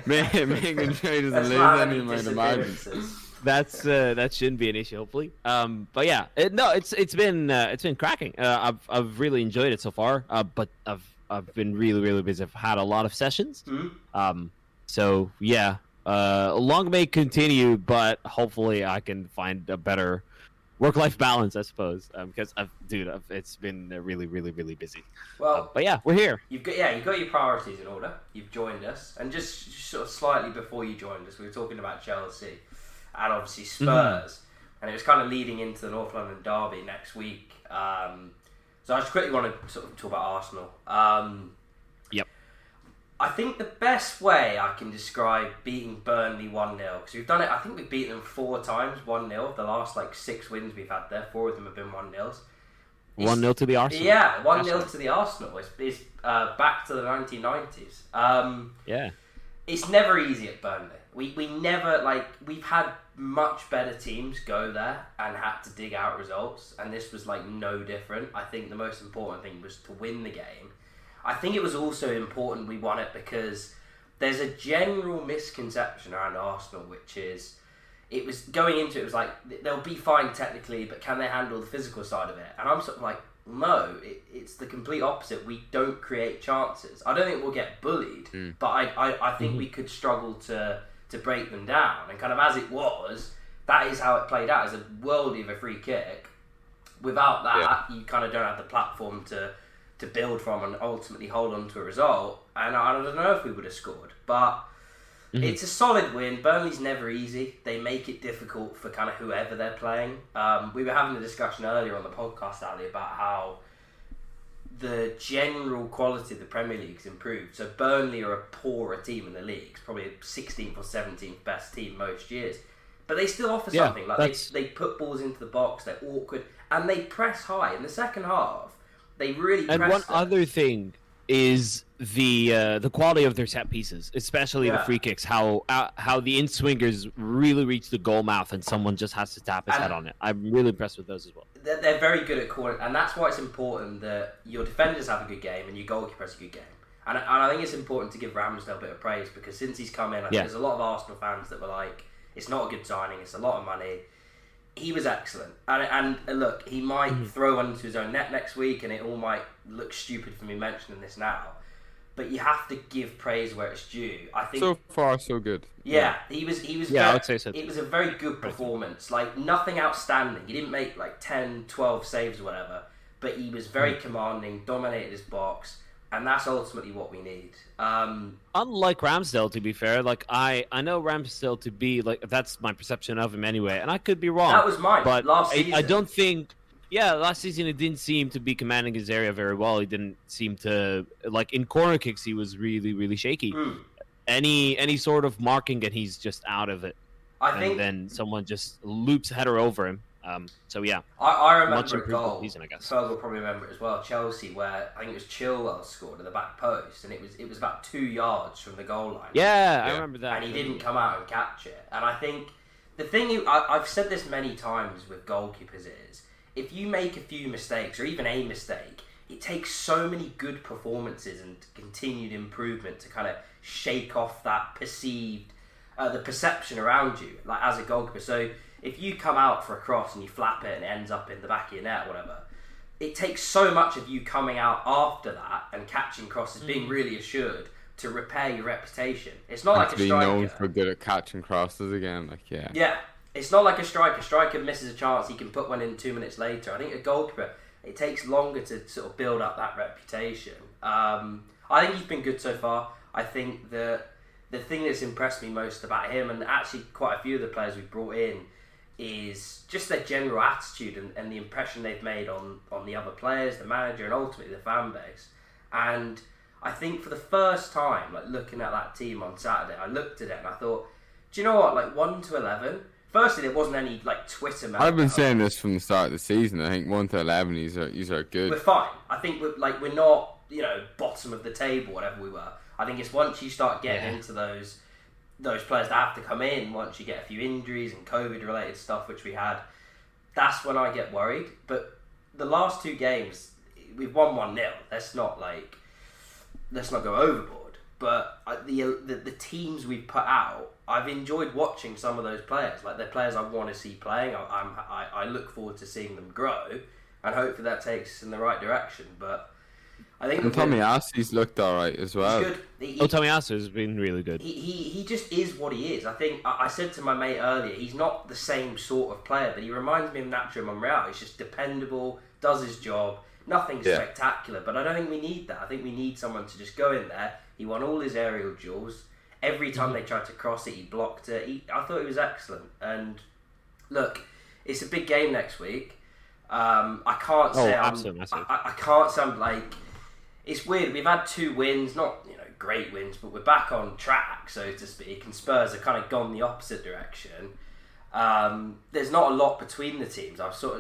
Making sure he doesn't lose any amount of margins. That shouldn't be an issue, hopefully. But yeah, it's been cracking. I've really enjoyed it so far. But I've been really, really busy. I've had a lot of sessions. Mm-hmm. So yeah, long may continue, but hopefully I can find a better work-life balance, I suppose. Because it's been really, really, really busy. Well, but yeah, we're here. You've got your priorities in order. You've joined us, and just sort of slightly before you joined us, we were talking about Chelsea and obviously Spurs, and it was kind of leading into the North London derby next week. So I just quickly want to sort of talk about Arsenal. Yep. I think the best way I can describe beating Burnley 1-0, because we've done it, I think we've beaten them 4 times 1-0. The last 6 wins we've had there, 4 of them have been 1-0s. 1-0 to the Arsenal. Yeah, 1-0 to the Arsenal. It's back to the 1990s. Yeah. It's never easy at Burnley. We never, we've had much better teams go there and had to dig out results, and this was no different. I think the most important thing was to win the game. I think it was also important we won it because there's a general misconception around Arsenal, which is it was going into it was like they'll be fine technically, but can they handle the physical side of it? And I'm sort of like, no, it's the complete opposite. We don't create chances. I don't think we'll get bullied, but I think we could struggle to break them down. And kind of as it was, that is how it played out. As a worldie of a free kick. Without that, you kind of don't have the platform to build from and ultimately hold on to a result. And I don't know if we would have scored, but it's a solid win. Burnley's never easy. They make it difficult for kind of whoever they're playing. We were having a discussion earlier on the podcast, Ali, about how the general quality of the Premier League's improved. So Burnley are a poorer team in the league. It's probably 16th or 17th best team most years. But they still offer something. Like they put balls into the box, they're awkward, and they press high. In the second half, they really press. And one other thing is the quality of their set pieces, especially the free kicks. How the in swingers really reach the goal mouth, and someone just has to tap his head on it. I'm really impressed with those as well. They're very good at corner, and that's why it's important that your defenders have a good game and your goalkeeper has a good game. And I think it's important to give Ramsdale a bit of praise, because since he's come in, I think there's a lot of Arsenal fans that were like, it's not a good signing, it's a lot of money. He was excellent. And look, he might throw one into his own net next week, and it all might look stupid for me mentioning this now. But you have to give praise where it's due. I think so far so good. Yeah, he was. Yeah, I would say so. It was a very good performance. Like, nothing outstanding. He didn't make like 10, 12 saves or whatever, but he was very commanding, dominated his box, and that's ultimately what we need. Unlike Ramsdale, to be fair, like I know Ramsdale to be like, that's my perception of him anyway, and I could be wrong. That was mine. But last season. I don't think. Yeah, last season it didn't seem to be commanding his area very well. He didn't seem to, like, in corner kicks he was really, really shaky. Any sort of marking and he's just out of it. I think then someone just loops a header over him. So yeah, I remember much a improved goal. season, I guess. Ferg will probably remember it as well. Chelsea, where I think it was Chilwell scored at the back post, and it was about 2 yards from the goal line. Yeah, I remember that. And he didn't come out and catch it. And I think the thing I've said this many times with goalkeepers is, if you make a few mistakes, or even a mistake, it takes so many good performances and continued improvement to kind of shake off that the perception around you, like as a goalkeeper. So if you come out for a cross and you flap it and it ends up in the back of your net or whatever, it takes so much of you coming out after that and catching crosses, being really assured, to repair your reputation. It's not like a striker. To be known for good at catching crosses again, Yeah. It's not like a striker. Striker misses a chance, he can put one in 2 minutes later. I think a goalkeeper, it takes longer to sort of build up that reputation. I think he's been good so far. I think the thing that's impressed me most about him, and actually quite a few of the players we've brought in, is just their general attitude and the impression they've made on the other players, the manager, and ultimately the fan base. And I think for the first time, like looking at that team on Saturday, I looked at it and I thought, do you know what, like 1 to 11... Firstly, there wasn't any like Twitter. I've been saying this from the start of the season. I think 1 to 11, these are good. We're fine. I think we're not bottom of the table, whatever we were. I think it's once you start getting into those players that have to come in, once you get a few injuries and COVID related stuff, which we had, that's when I get worried. But the last 2 games, we've won 1-0. Let's not go overboard. But the teams we've put out, I've enjoyed watching some of those players. Like, they're players I want to see playing. I look forward to seeing them grow, and hopefully that takes us in the right direction. But I think Tommy Assi's looked alright as well. He's good. Tommy Assi's been really good. He just is what he is. I think I said to my mate earlier, he's not the same sort of player, but he reminds me of Nacho Monreal. He's just dependable, does his job, nothing spectacular. But I don't think we need that. I think we need someone to just go in there. He won all his aerial duels. Every time they tried to cross it, he blocked it. I thought he was excellent. And look, it's a big game next week. I can't say I can't say I'm like. It's weird. We've had 2 wins, not great wins, but we're back on track, so to speak. And Spurs have kind of gone the opposite direction. There's not a lot between the teams.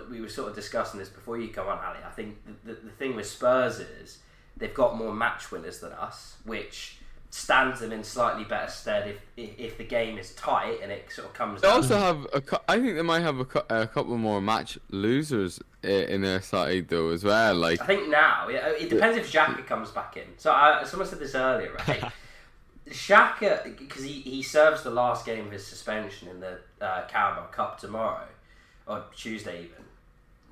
We were sort of discussing this before you come on, Ali. I think the thing with Spurs is they've got more match winners than us, which stands them in slightly better stead if the game is tight and it sort of comes They down. also have I think they might have a couple more match losers in their side though as well. Like, I think now it depends if Xhaka comes back in. So someone said this earlier, right? Xhaka, because he serves the last game of his suspension in the Carabao Cup tomorrow, or Tuesday even.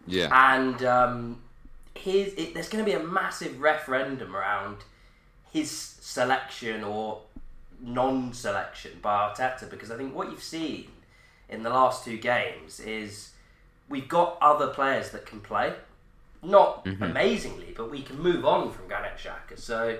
Yeah. And there's going to be a massive referendum around his selection or non-selection by Arteta, because I think what you've seen in the last 2 games is we've got other players that can play. Not amazingly, but we can move on from Granit Xhaka. So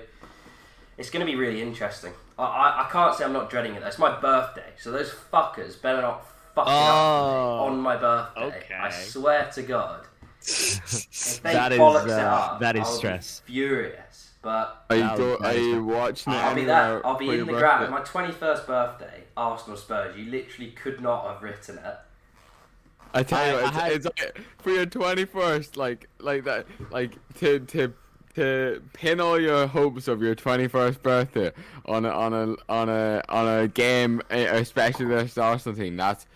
it's going to be really interesting. I can't say I'm not dreading it. It's my birthday, so those fuckers better not fuck it up on my birthday. Okay. I swear to God. If they That is, bollocks it up, that is I'll stress. be furious. But Are you watching it? I'll be anywhere there. I'll be for in your the birthday? ground. My 21st birthday, Arsenal Spurs. You literally could not have written it. I tell you, I it's like, for your 21st, like that, like to pin all your hopes of your 21st birthday on a game, especially this Arsenal team. That's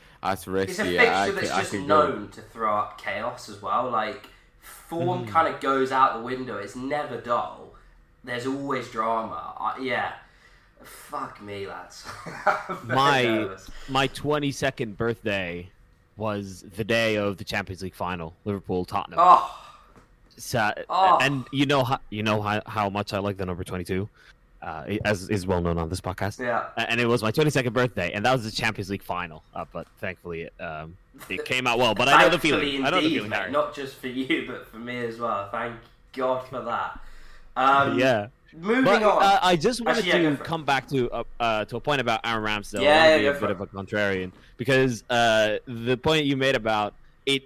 risky. It's a fixture that's just known to throw up chaos as well. Like, form kind of goes out the window. It's never dull. There's always drama. Yeah. Fuck me, lads. My 22nd birthday was the day of the Champions League final, Liverpool-Tottenham. Oh. So, and you know how much I like the number 22, as is well known on this podcast. Yeah. And it was my 22nd birthday, and that was the Champions League final. But thankfully, it came out well. But I know the feeling. Indeed, I know the feeling, mate, Harry. not just for you, but for me as well. Thank God for that. Yeah. Moving But on. I just wanted Actually, yeah, go to for it. come back to a point about Aaron Ramsdale. Yeah, I want to be go a for bit it. of a contrarian because the point you made about it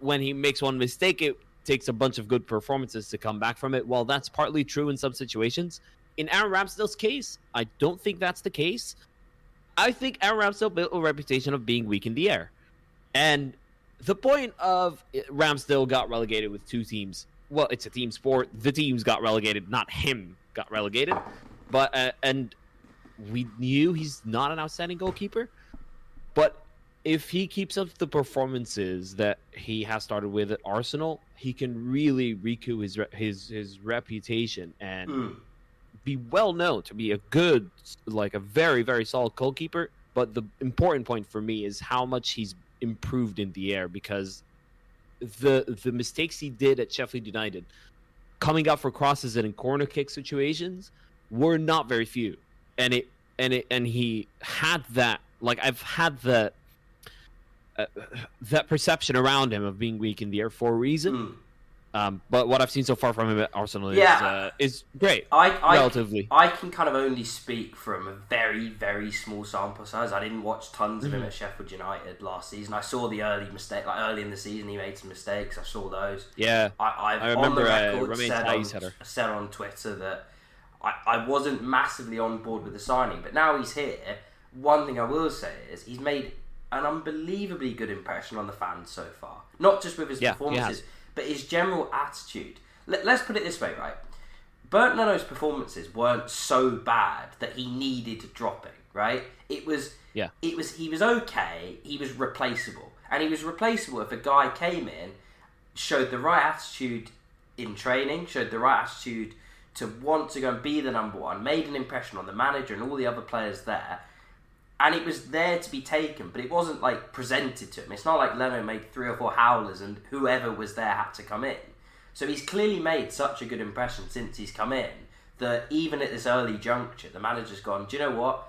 when he makes one mistake, it takes a bunch of good performances to come back from it. Well, that's partly true in some situations. In Aaron Ramsdale's case, I don't think that's the case. I think Aaron Ramsdale built a reputation of being weak in the air. And the point of Ramsdale got relegated with 2 teams. Well, it's a team sport. The teams got relegated, not him got relegated. But and we knew he's not an outstanding goalkeeper. But if he keeps up the performances that he has started with at Arsenal, he can really recoup his reputation and be well known to be a good, like a very, very solid goalkeeper. But the important point for me is how much he's improved in the air, because the mistakes he did at Sheffield United, coming up for crosses and in corner kick situations, were not very few. And he had that, like, I've had that perception around him of being weak in the air for a reason. But what I've seen so far from him at Arsenal is great. Relatively. I can kind of only speak from a very, very small sample size. I didn't watch tons of him at Sheffield United last season. I saw the early mistake, like early in the season, he made some mistakes. I saw those. Yeah, I remember on the record Romain Tai's header. said on Twitter that I wasn't massively on board with the signing, but now he's here. One thing I will say is he's made an unbelievably good impression on the fans so far. Not just with his performances, but his general attitude. Let's put it this way, right? Bernd Leno's performances weren't so bad that he needed dropping, right? He was okay. He was replaceable, and he was replaceable if a guy came in, showed the right attitude in training, showed the right attitude to want to go and be the number one, made an impression on the manager and all the other players there. And it was there to be taken, but it wasn't like presented to him. It's not like Leno made 3 or 4 howlers and whoever was there had to come in. So he's clearly made such a good impression since he's come in that even at this early juncture, the manager's gone, do you know what?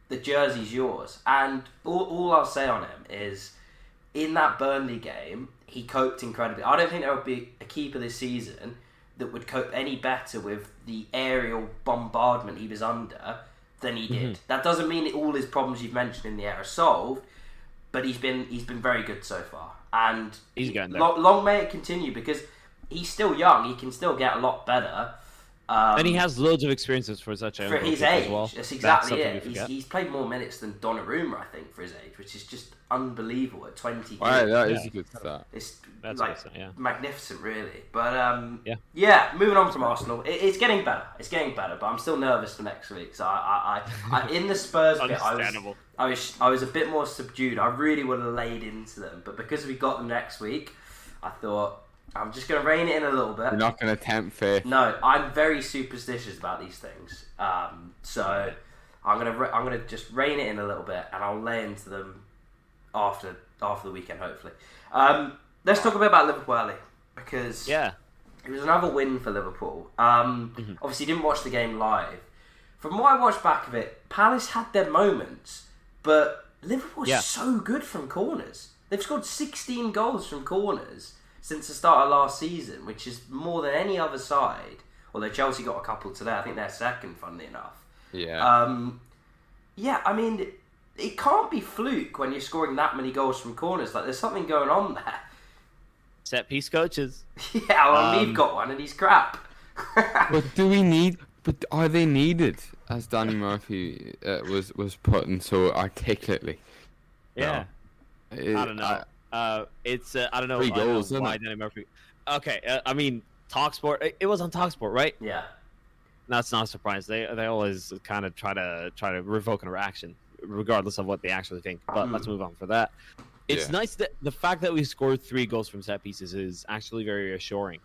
The jersey's yours. And all I'll say on him is, in that Burnley game, he coped incredibly. I don't think there would be a keeper this season that would cope any better with the aerial bombardment he was under than he did. That doesn't mean that all his problems you've mentioned in the air are solved, but he's been very good so far, and he's getting there. Long may it continue, because he's still young. He can still get a lot better, and he has loads of experiences for such a for his age. as well. That's exactly it. He's played more minutes than Donnarumma, I think, for his age, which is just unbelievable at 20. Wow, that is a good start. It's That's like awesome, yeah. magnificent, really. But moving on from Arsenal, it's getting better. It's getting better, but I'm still nervous for next week. So I in the Spurs bit, I was a bit more subdued. I really would have laid into them, but because we got them next week, I thought I'm just going to rein it in a little bit. You're not going to tempt fate. No, I'm very superstitious about these things. So I'm gonna just rein it in a little bit, and I'll lay into them after the weekend, hopefully. Let's talk a bit about Liverpool, Ali, because it was another win for Liverpool. Obviously, didn't watch the game live. From what I watched back of it, Palace had their moments, but Liverpool's so good from corners. They've scored 16 goals from corners since the start of last season, which is more than any other side. Although Chelsea got a couple today, I think they're second, funnily enough. Yeah. I mean, it can't be fluke when you're scoring that many goals from corners. Like, there's something going on there. Set piece coaches. Yeah, well, we've got one and he's crap. But But are they needed? As Danny Murphy was putting so articulately. Yeah. No. I don't know. I don't know. 3 goals, I don't know why isn't it? Danny Murphy. Okay, I mean, Talksport. It was on Talksport, right? Yeah. That's not a surprise. They always kind of try to revoke an reaction, regardless of what they actually think. But let's move on for that. It's nice that the fact that we scored 3 goals from set pieces is actually very reassuring.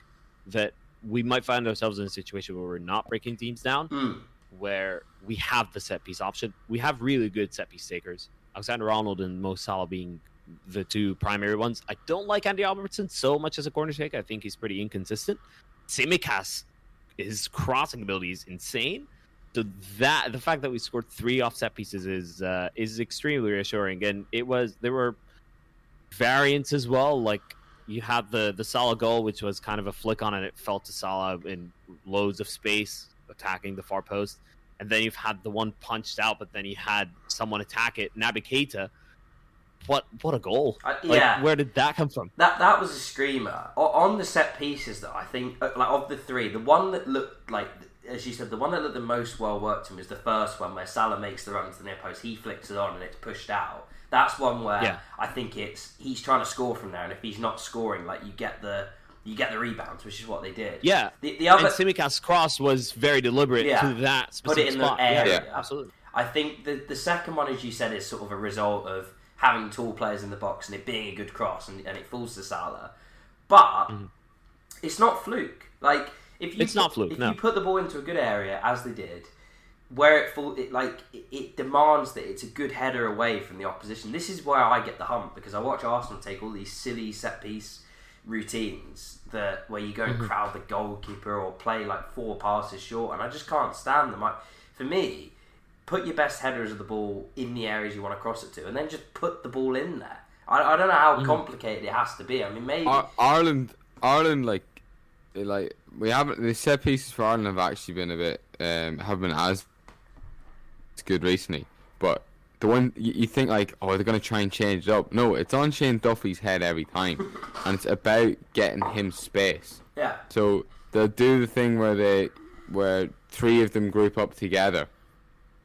That we might find ourselves in a situation where we're not breaking teams down, where we have the set piece option. We have really good set piece takers. Alexander-Arnold and Mo Salah being the 2 primary ones. I don't like Andy Albertson so much as a corner taker. I think he's pretty inconsistent. Tsimikas, his crossing ability is insane. So that the fact that we scored 3 off set pieces is extremely reassuring. And there were variants as well. Like you had the Salah goal, which was kind of a flick on, and it fell to Salah in loads of space, attacking the far post. And then you've had the one punched out, but then you had someone attack it. Naby Keita. What a goal! Where did that come from? That was a screamer. On the set pieces, that I think, like of the 3, the one that looked like, as you said, the one that looked the most well worked to him is the first one where Salah makes the run to the near post, he flicks it on and it's pushed out. That's one where I think he's trying to score from there, and if he's not scoring, like you get the rebounds, which is what they did. Yeah, the other, and Tsimikas' cross was very deliberate to that specific put it in spot. the area. Yeah, absolutely. I think the second one, as you said, is sort of a result of having tall players in the box and it being a good cross, and it falls to Salah. But it's not fluke. Like if you put the ball into a good area, as they did, where it demands that it's a good header away from the opposition. This is where I get the hump, because I watch Arsenal take all these silly set piece routines where you go and crowd the goalkeeper or play like 4 passes short, and I just can't stand them. For me, put your best headers of the ball in the areas you want to cross it to, and then just put the ball in there. I don't know how complicated it has to be. I mean, maybe Ireland, like we haven't. The set pieces for Ireland have actually been a bit have been as good recently, but the one you think like, oh, they're going to try and change it up. No, it's on Shane Duffy's head every time, and it's about getting him space. Yeah. So they'll do the thing where 3 of them group up together,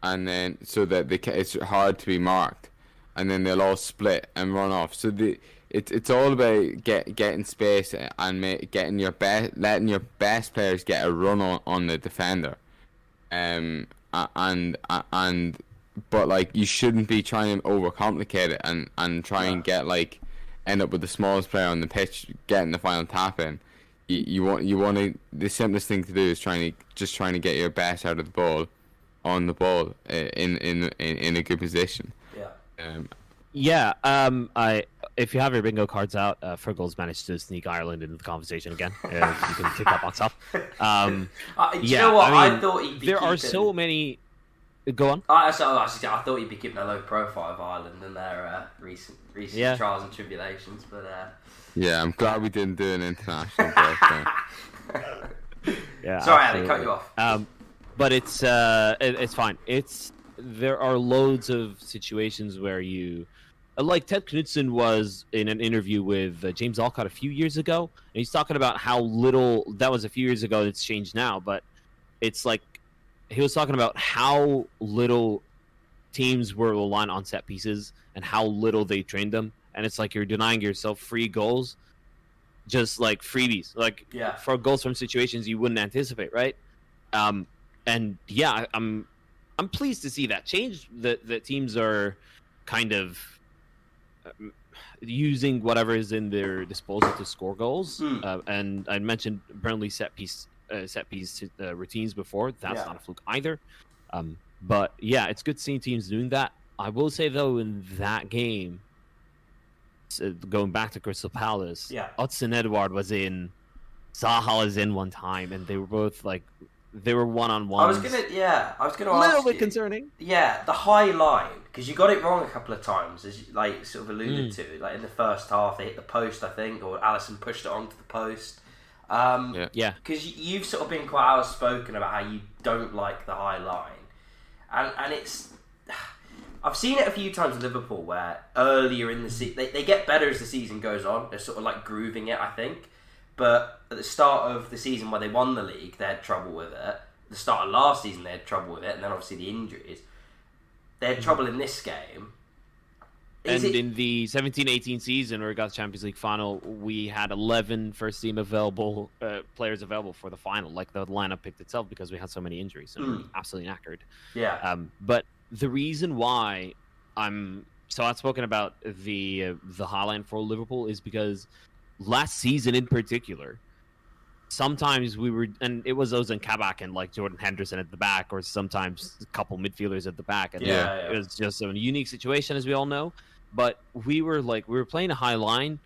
and then so that it's hard to be marked, and then they'll all split and run off. So it's all about getting space and letting your best players get a run on the defender, but like you shouldn't be trying to overcomplicate it and try and end up with the smallest player on the pitch getting the final tap in. You want to, the simplest thing to do is trying to get your best out of the ball on the ball in a good position. If you have your bingo cards out, Fergal's managed to sneak Ireland into the conversation again. You can tick that box off. You know what? I thought he'd be there are so many. Go on. I thought he'd be keeping a low profile of Ireland and their recent trials and tribulations, but yeah, I'm glad we didn't do an international birthday. Sorry, Ali, cut you off. But it's fine. There are loads of situations where you, like Ted Knudsen was in an interview with James Alcott a few years ago, and he's talking about how little that was a few years ago. It's changed now, but it's like he was talking about how little teams were reliant on set pieces and how little they trained them, and it's like you're denying yourself free goals, just like freebies, for goals from situations you wouldn't anticipate, right? And yeah, I'm pleased to see that change. That teams are kind of using whatever is in their disposal to score goals. And I mentioned Burnley set piece routines before. That's not a fluke either. But yeah, it's good seeing teams doing that. I will say though, in that game, going back to Crystal Palace, Hudson Edward was in, Zaha was in one time, and they were both like, they were one-on-one. I was gonna ask a little bit concerning. Yeah, the high line, because you got it wrong a couple of times, as you like sort of alluded to. Like in the first half, they hit the post, I think, or Alisson pushed it onto the post. Yeah. Because you've sort of been quite outspoken about how you don't like the high line, and it's. I've seen it a few times in Liverpool where earlier in the season they get better as the season goes on. They're sort of like grooving it, I think. But at the start of the season where they won the league, they had trouble with it. The start of last season, they had trouble with it, and then obviously the injuries. They had trouble in this game. In the 17-18 season, where we got the Champions League final, we had 11 first-team available players available for the final. Like, the lineup picked itself because we had so many injuries, and we absolutely knackered. Yeah. But the reason why I'm so outspoken about the highline for Liverpool is because last season in particular, sometimes we were, and it was Ozan Kabak and like Jordan Henderson at the back, or sometimes a couple midfielders at the back, and it was just a unique situation, as we all know. But we were playing a high line,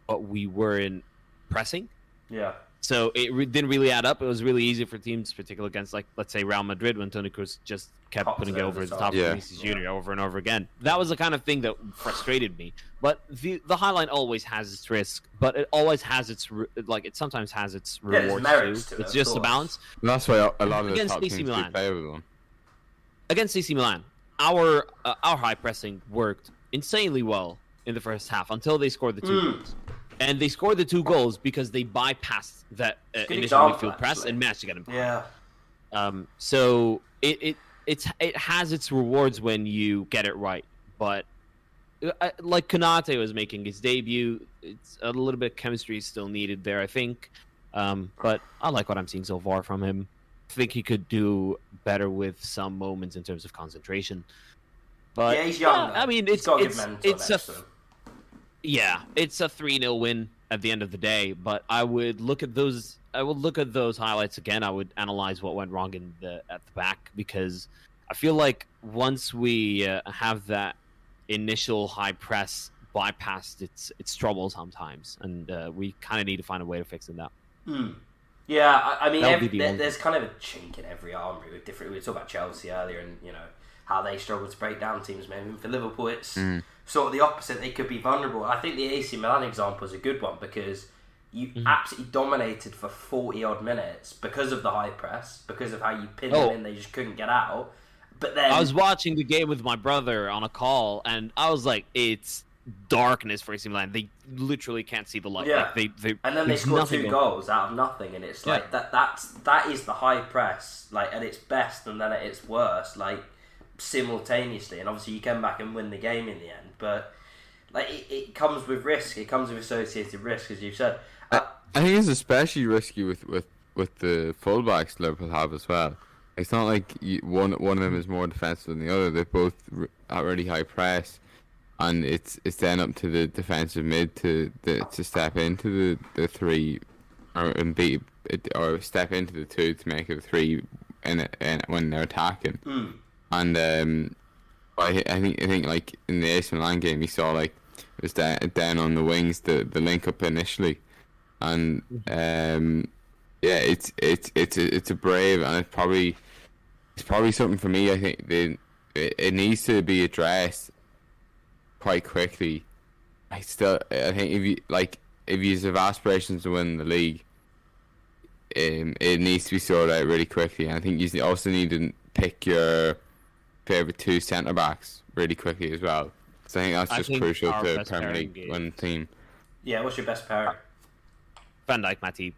but we weren't pressing. Yeah. So it didn't really add up. It was really easy for teams, particularly against, like, let's say Real Madrid, when Toni Kroos just kept putting it over the top of Vinicius Jr. over and over again. That was the kind of thing that frustrated me. But the high line always has its risk, but it always has its it sometimes has its rewards too. It's just a balance. And that's why a lot of the top AC teams do play with them. Against AC Milan, our high pressing worked insanely well in the first half until they scored the two goals. And they scored the two goals because they bypassed that initial midfield press and managed to get him. Yeah. So it has its rewards when you get it right. But like Konate was making his debut, it's a little bit of chemistry still needed there, I think. But I like what I'm seeing so far from him. I think he could do better with some moments in terms of concentration. But yeah, he's young. I mean, it's a 3-0 win at the end of the day. But I would look at those. I would look at those highlights again. I would analyze what went wrong at the back, because I feel like once we have that initial high press bypassed, it's trouble sometimes, and we kind of need to find a way to fix it now. Yeah, I mean, there's kind of a chink in every armory with different. We were talking about Chelsea earlier, and how they struggle to break down teams. Maybe for Liverpool, it's sort of the opposite. They could be vulnerable. I think the AC Milan example is a good one, because you absolutely dominated for 40 odd minutes because of the high press, because of how you pinned them in. They just couldn't get out. But then I was watching the game with my brother on a call, and I was like, "It's darkness for AC Milan. They literally can't see the light." Yeah, they and then they scored two goals out of nothing, and it's like that is the high press, like at its best, and then at its worst, like simultaneously. And obviously, you come back and win the game in the end, but like it comes with risk. It comes with associated risk, as you said. I think it's especially risky with the fullbacks Liverpool have as well. It's not like one of them is more defensive than the other. They're both at really high press, and it's then up to the defensive mid to step into the three, or step into the two to make it a three when they're attacking. And I think like in the AC Milan game, you saw like it was down on the wings, the link up initially, and it's a brave, and it's probably something for me. I think it needs to be addressed quite quickly. I think if you have aspirations to win the league, it needs to be sorted out really quickly. And I think you also need to pick your favorite two centre backs really quickly as well. So I think that's just crucial to Premier League win team. Yeah, what's your best pairing? Van Dijk, Matip.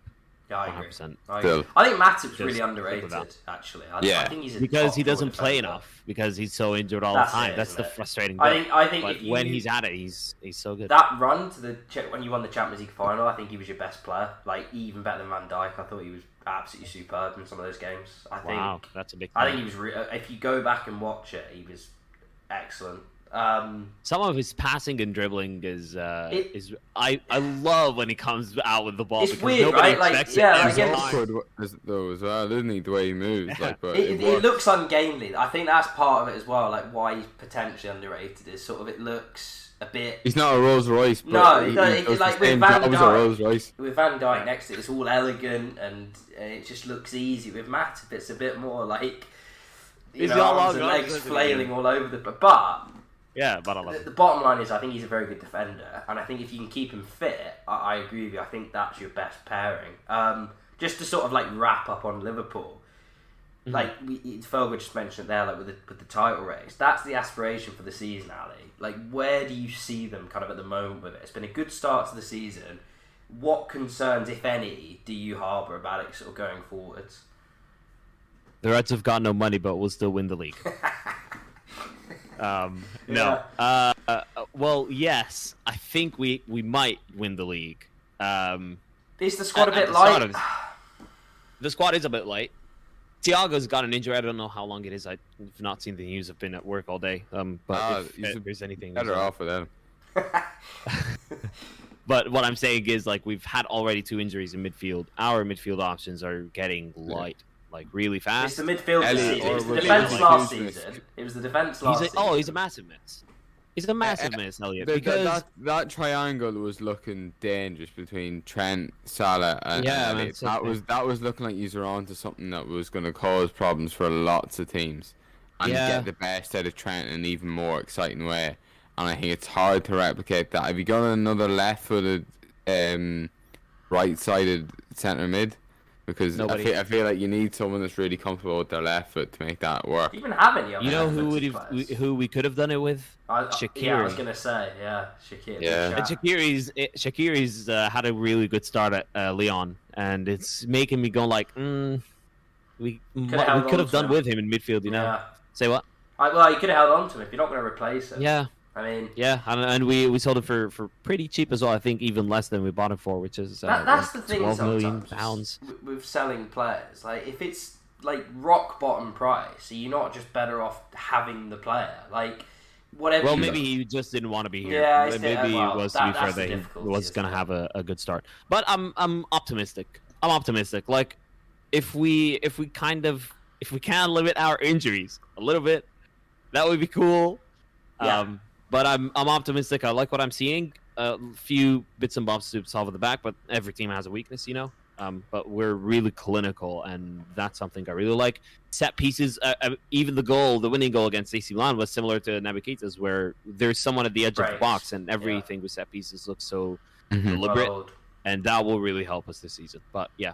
Yeah, I agree. 100%. I think Matip's really underrated, actually. I think he's because he doesn't play enough, because he's so injured all the time. That's the frustrating bit. I think but when he's at it, he's so good. That run to when you won the Champions League final, I think he was your best player. Like, even better than Van Dijk. I thought he was absolutely superb in some of those games. Wow, that's a big. I think he was. If you go back and watch it, he was excellent. Some of his passing and dribbling is I love when he comes out with the ball It's because weird, nobody right? Like, expects yeah, it. like, every it's- time. Awkward though as well, isn't he? The way he moves, like, but It works. looks ungainly. I think that's part of it as well. Like why he's potentially underrated is sort of it looks a bit. He's not a Rolls Royce, but No, he it- does like the with same Van job as a Dijk. Rolls Royce. With Van Dijk next to it, it's all elegant and it just looks easy. With Matip, it's a bit more like He's got arms long and arms, legs doesn't he? flailing all over the. But Yeah, but I love the it. bottom line is, I think he's a very good defender, and I think if you can keep him fit, I agree with you. I think that's your best pairing. Just to sort of like wrap up on Liverpool, like Fergal just mentioned it there, like with the title race, that's the aspiration for the season, Ali. Like, where do you see them kind of at the moment with it? It's been a good start to the season. What concerns, if any, do you harbour about it sort of going forwards? The Reds have got no money, but will still win the league. No. Well, yes, I think we might win the league. Is the squad a At bit the start light? of the squad is a bit light. Thiago's got an injury. I don't know how long it is. I've not seen the news. I've been at work all day. But if there's anything, Better off with him. But what I'm saying is, like, we've had already 2 injuries in midfield. Our midfield options are getting light, like really It's fast. the midfield this Elliot, season. It was or the was it defence like last Hughes season. It was the defence last season. He's a massive miss. He's a massive miss, Elliot. The- Because that triangle was looking dangerous between Trent, Salah, and Yeah, man, Elliot. so That was looking like you were onto something that was going to cause problems for lots of teams, and Yeah. get the best out of Trent in an even more exciting way. And I think it's hard to replicate that. Have you got another left-footed, right-sided centre mid? Because Nobody. I feel like you need someone that's really comfortable with their left foot to make that work. Do you even have any other you know defensive players? who we could have done it with? Yeah, I was Shaqiri. going to say, Shaqiri. Yeah. And Shaqiri's had a really good start at Lyon, and it's making me go like, we held could on have to done him. with him in midfield, you know? Yeah. Say what? Well, you could have held on to him if you're not going to replace him. Yeah, I mean, and we sold it for pretty cheap as well. I think even less than we bought it for, which is that's like the thing 12 million sometimes pounds. with selling players. Like, if it's like rock bottom price, are you not just better off having the player? Like, whatever. Well, you- maybe he just didn't want to be here. Yeah, Maybe well, it was to be fair that's the that he difficulty, was isn't going to it? have a good start. But I'm optimistic. Like, if we can limit our injuries a little bit, that would be cool. Yeah. But I'm optimistic. I like what I'm seeing. A few bits and bobs to solve at the back, but every team has a weakness, you know. But we're really clinical, and that's something I really like. Set pieces, even the winning goal against AC Milan was similar to Naby Keita's, where there's someone at the edge of the Right. box, and everything with set pieces looks so Mhm. deliberate, Well, and that will really help us this season. But yeah,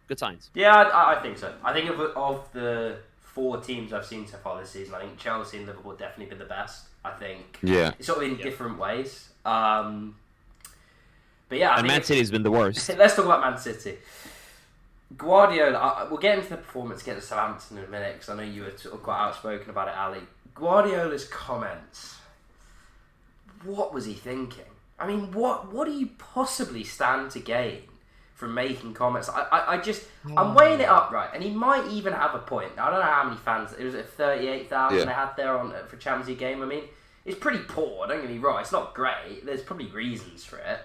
good signs. yeah, I think so. I think of the 4 teams I've seen so far this season, I think Chelsea and Liverpool have definitely been the best. I think Yeah. it's sort of in different ways. But yeah, I And think Man City has been the worst. Let's talk about Man City. Guardiola, we'll get into the performance against Southampton in a minute, because I know you were sort of quite outspoken about it, Ali. Guardiola's comments, what was he thinking? I mean, what do you possibly stand to gain from making comments? I'm weighing it up, right, and he might even have a point. Now, I don't know how many fans, it was at 38,000 Yeah. they had there for Champions League game. I mean, it's pretty poor, don't get me wrong, it's not great, there's probably reasons for it.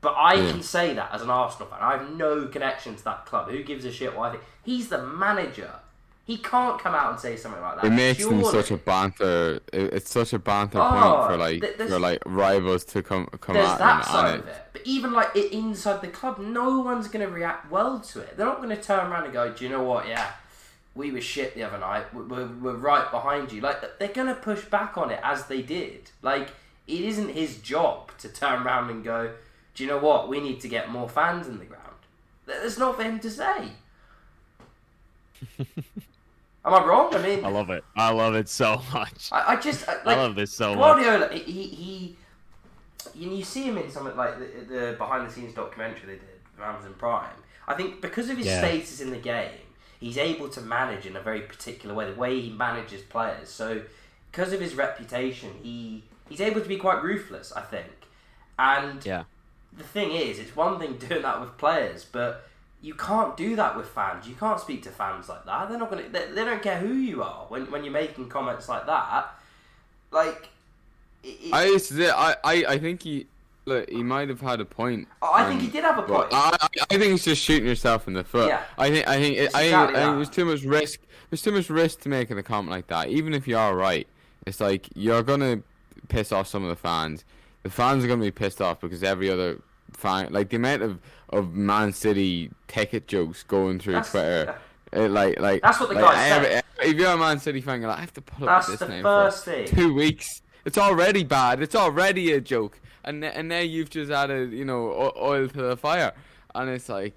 But I can say that as an Arsenal fan. I have no connection to that club. Who gives a shit what I think? He's the manager. He can't come out and say something like that. It makes them Surely. such a banter. It's such a banter Oh, point for there's- rivals to come There's at that them. side And of it. But even like inside the club, no one's going to react well to it. They're not going to turn around and go, do you know what? Yeah, we were shit the other night. We're right behind you. Like, they're going to push back on it as they did. Like, it isn't his job to turn around and go, do you know what? We need to get more fans in the ground. That's not for him to say. Am I wrong? I mean, I love it. I love it so much. I just like, I love this so much. Guardiola. He you see him in something like the behind the scenes documentary they did, Amazon Prime. I think because of his Yeah. status in the game, he's able to manage in a very particular way. The way he manages players. So because of his reputation, he's able to be quite ruthless, I think. And Yeah. the thing is, it's one thing doing that with players, but you can't do that with fans. You can't speak to fans like that. They're not gonna. They don't care who you are when you're making comments like that. Like, I think he might have had a point. I think he did have a point. I think it's just shooting yourself in the foot. Yeah. I think there's too much risk. There's too much risk to making a comment like that. Even if you are right, it's like you're gonna piss off some of the fans. The fans are gonna be pissed off because every other fan, like the amount of Man City ticket jokes going through Twitter. Like that's what the guy said. If you're a Man City fan, you're like, I have to put up with this name for 2 weeks. It's already bad. It's already a joke, and now you've just added, oil to the fire, and it's like,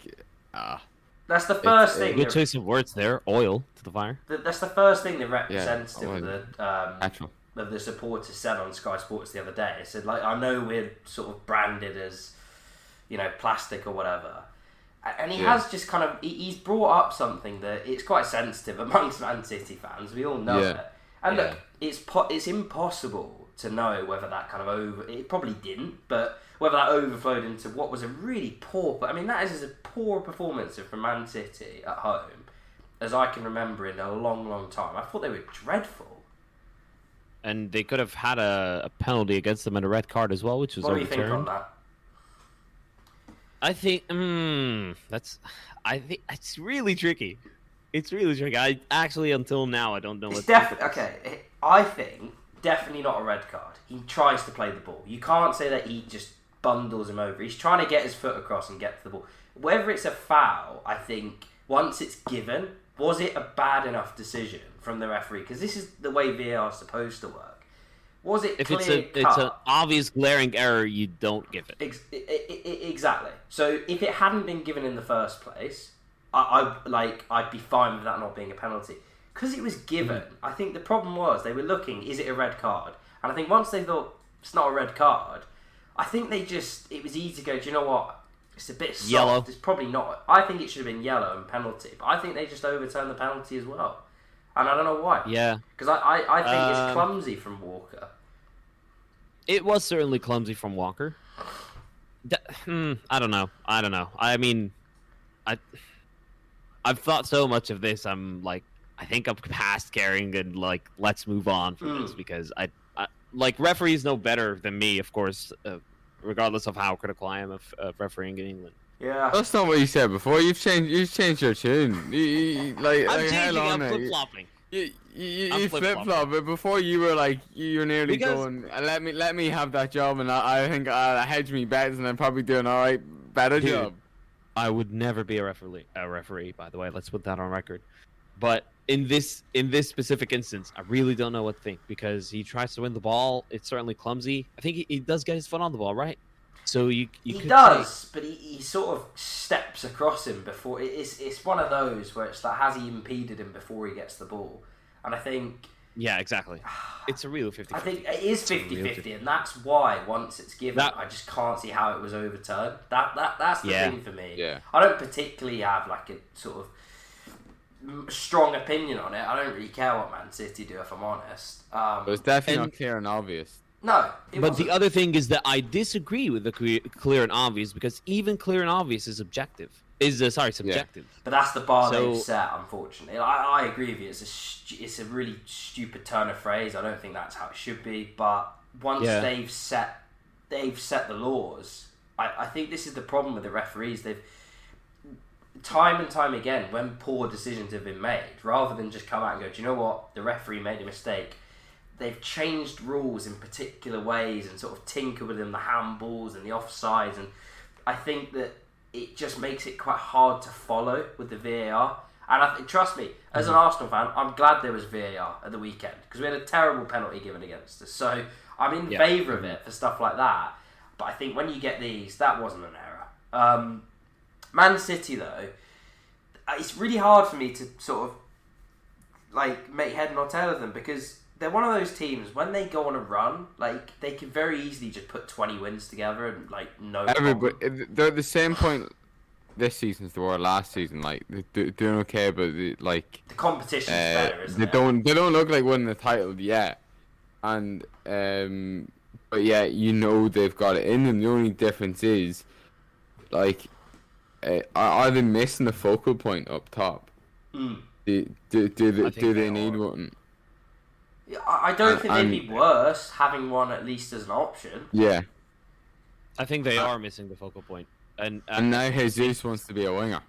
That's the first thing. Good choice of words there. Oil to the fire. That's the first thing the representative of the supporters said on Sky Sports the other day. It said, like, I know we're sort of branded as, plastic or whatever. And he has just kind of... He's brought up something that it's quite sensitive amongst Man City fans. We all know it. And look, it's impossible to know whether that kind of it probably didn't, but whether that overflowed into what was a really poor... I mean, that is as poor performance from Man City at home as I can remember in a long, long time. I thought they were dreadful. And they could have had a penalty against them and a red card as well, which was overturned. What do you think on that? I think it's really tricky. It's really tricky. I actually, until now, I don't know what. Okay. I think definitely not a red card. He tries to play the ball. You can't say that he just bundles him over. He's trying to get his foot across and get to the ball. Whether it's a foul, I think once it's given, was it a bad enough decision from the referee? Because this is the way VAR is supposed to work. Was it if clear it's an obvious glaring error, you don't give it. Exactly. So if it hadn't been given in the first place, I'd be fine with that not being a penalty. Because it was given, I think the problem was they were looking, is it a red card? And I think once they thought it's not a red card, I think it was easy to go, do you know what? It's a bit soft. Yellow. It's probably not. I think it should have been yellow and penalty. But I think they just overturned the penalty as well. And I don't know why. Yeah. Because I think it's clumsy from Walker. It was certainly clumsy from Walker. I don't know. I mean, I've thought so much of this. I'm like, I think I'm past caring and like, let's move on from this because I like referees know better than me, of course, regardless of how critical I am of refereeing in England. Yeah, that's not what you said before. You've changed your tune. I'm changing. I'm flip flopping. You flip flop, but before you were like you're nearly going. Let me have that job, and I think I'll hedge me bets, and I'm probably doing better job. I would never be a referee. By the way, let's put that on record. But in this specific instance, I really don't know what to think because he tries to win the ball. It's certainly clumsy. I think he does get his foot on the ball, right? So he does, but he sort of steps across him before. It's one of those where it's like, has he impeded him before he gets the ball? And I think... Yeah, exactly. It's a real 50-50. I think it is 50-50, and that's why once it's given, I just can't see how it was overturned. That's the thing for me. Yeah. I don't particularly have like a sort of strong opinion on it. I don't really care what Man City do, if I'm honest. But it's definitely not clear and obvious. No, but the other thing is that I disagree with the clear and obvious because even clear and obvious is subjective. Subjective. Yeah. But that's the bar they've set, unfortunately. I agree with you. It's a really stupid turn of phrase. I don't think that's how it should be. But once they've set the laws, I think this is the problem with the referees. They've time and time again, when poor decisions have been made, rather than just come out and go, do you know what, the referee made a mistake. They've changed rules in particular ways and sort of tinker with them, the handballs and the offsides, and I think that it just makes it quite hard to follow with the VAR. And trust me, as an Arsenal fan, I'm glad there was VAR at the weekend because we had a terrible penalty given against us. So I'm in favour of it for stuff like that. But I think when you get these, that wasn't an error. Man City, though, it's really hard for me to sort of like make head nor tail of them because they're one of those teams, when they go on a run, like, they can very easily just put 20 wins together and, like, Everybody, they're at the same point this season as they were last season. Like, they're doing okay, but, the competition's better, isn't it? They don't look like winning the title yet. And, but yeah, they've got it in them. The only difference is, like, are they missing the focal point up top? Do they need one? I don't think they'd be worse having one at least as an option. Yeah. I think they are missing the focal point. And now Jesus wants to be a winger.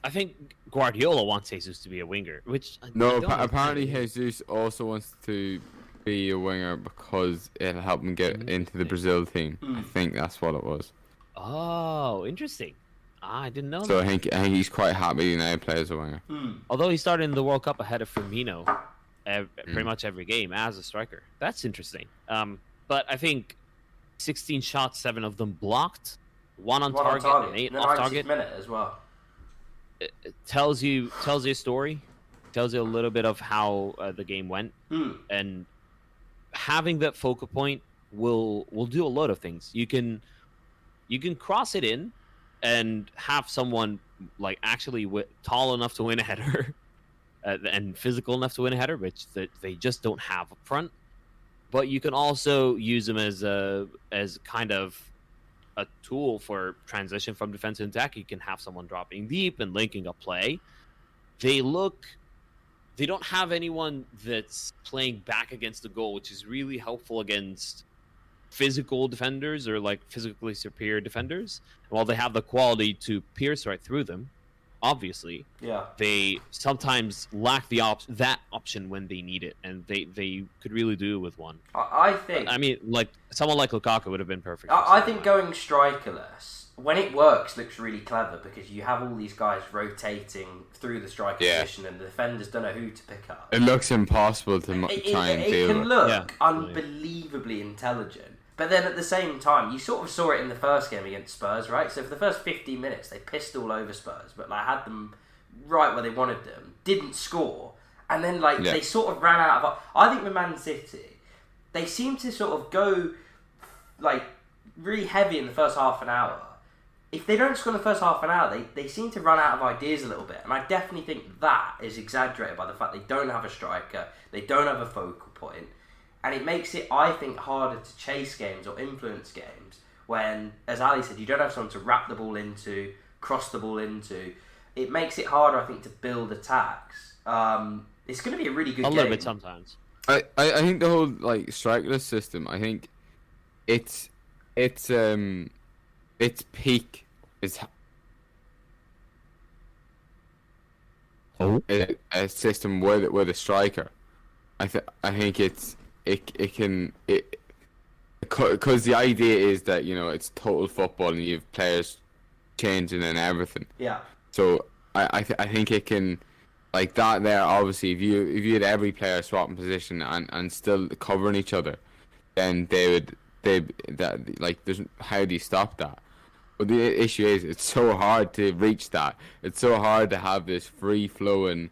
I think Guardiola wants Jesus to be a winger, which No, I don't apparently understand. Jesus also wants to be a winger because it'll help him get into the Brazil team. I think that's what it was. Oh, interesting. I didn't know So that. I think he's quite happy to now play as a winger. Although he started in the World Cup ahead of Firmino, pretty much every game as a striker. That's interesting. But I think 16 shots, 7 of them blocked, one on target, and 8 in the off 90th target. minute as well. It tells you a story, tells you a little bit of how the game went, and having that focal point will do a lot of things. You can cross it in and have someone like actually tall enough to win a header and physical enough to win a header, which they just don't have up front. But you can also use them as kind of a tool for transition from defense to attack. You can have someone dropping deep and linking up play. They don't have anyone that's playing back against the goal, which is really helpful against physical defenders or like physically superior defenders. And while they have the quality to pierce right through them, obviously, they sometimes lack that option when they need it, and they could really do with one. I think. I mean, like someone like Lukaku would have been perfect. I think going strikerless, when it works, looks really clever because you have all these guys rotating through the striker position, and the defenders don't know who to pick up. It looks impossible to try and deal with. It can with. look unbelievably intelligent. But then at the same time, you sort of saw it in the first game against Spurs, right? So for the first 15 minutes, they pissed all over Spurs, but like had them right where they wanted them, didn't score, and then they sort of ran out of. I think with Man City, they seem to sort of go like really heavy in the first half an hour. If they don't score in the first half an hour, they seem to run out of ideas a little bit, and I definitely think that is exaggerated by the fact they don't have a striker, they don't have a focal point. And it makes it, I think, harder to chase games or influence games when, as Ali said, you don't have someone to wrap the ball into, cross the ball into. It makes it harder, I think, to build attacks. It's going to be a really good game. A little bit sometimes. I think the whole like strikerless system, I think its peak is a system with a striker. I think because the idea is that it's total football and you have players changing and everything. Yeah. So I think it can like that there. Obviously, if you had every player swapping position and still covering each other, then there's how do you stop that? But the issue is it's so hard to reach that. It's so hard to have this free flowing,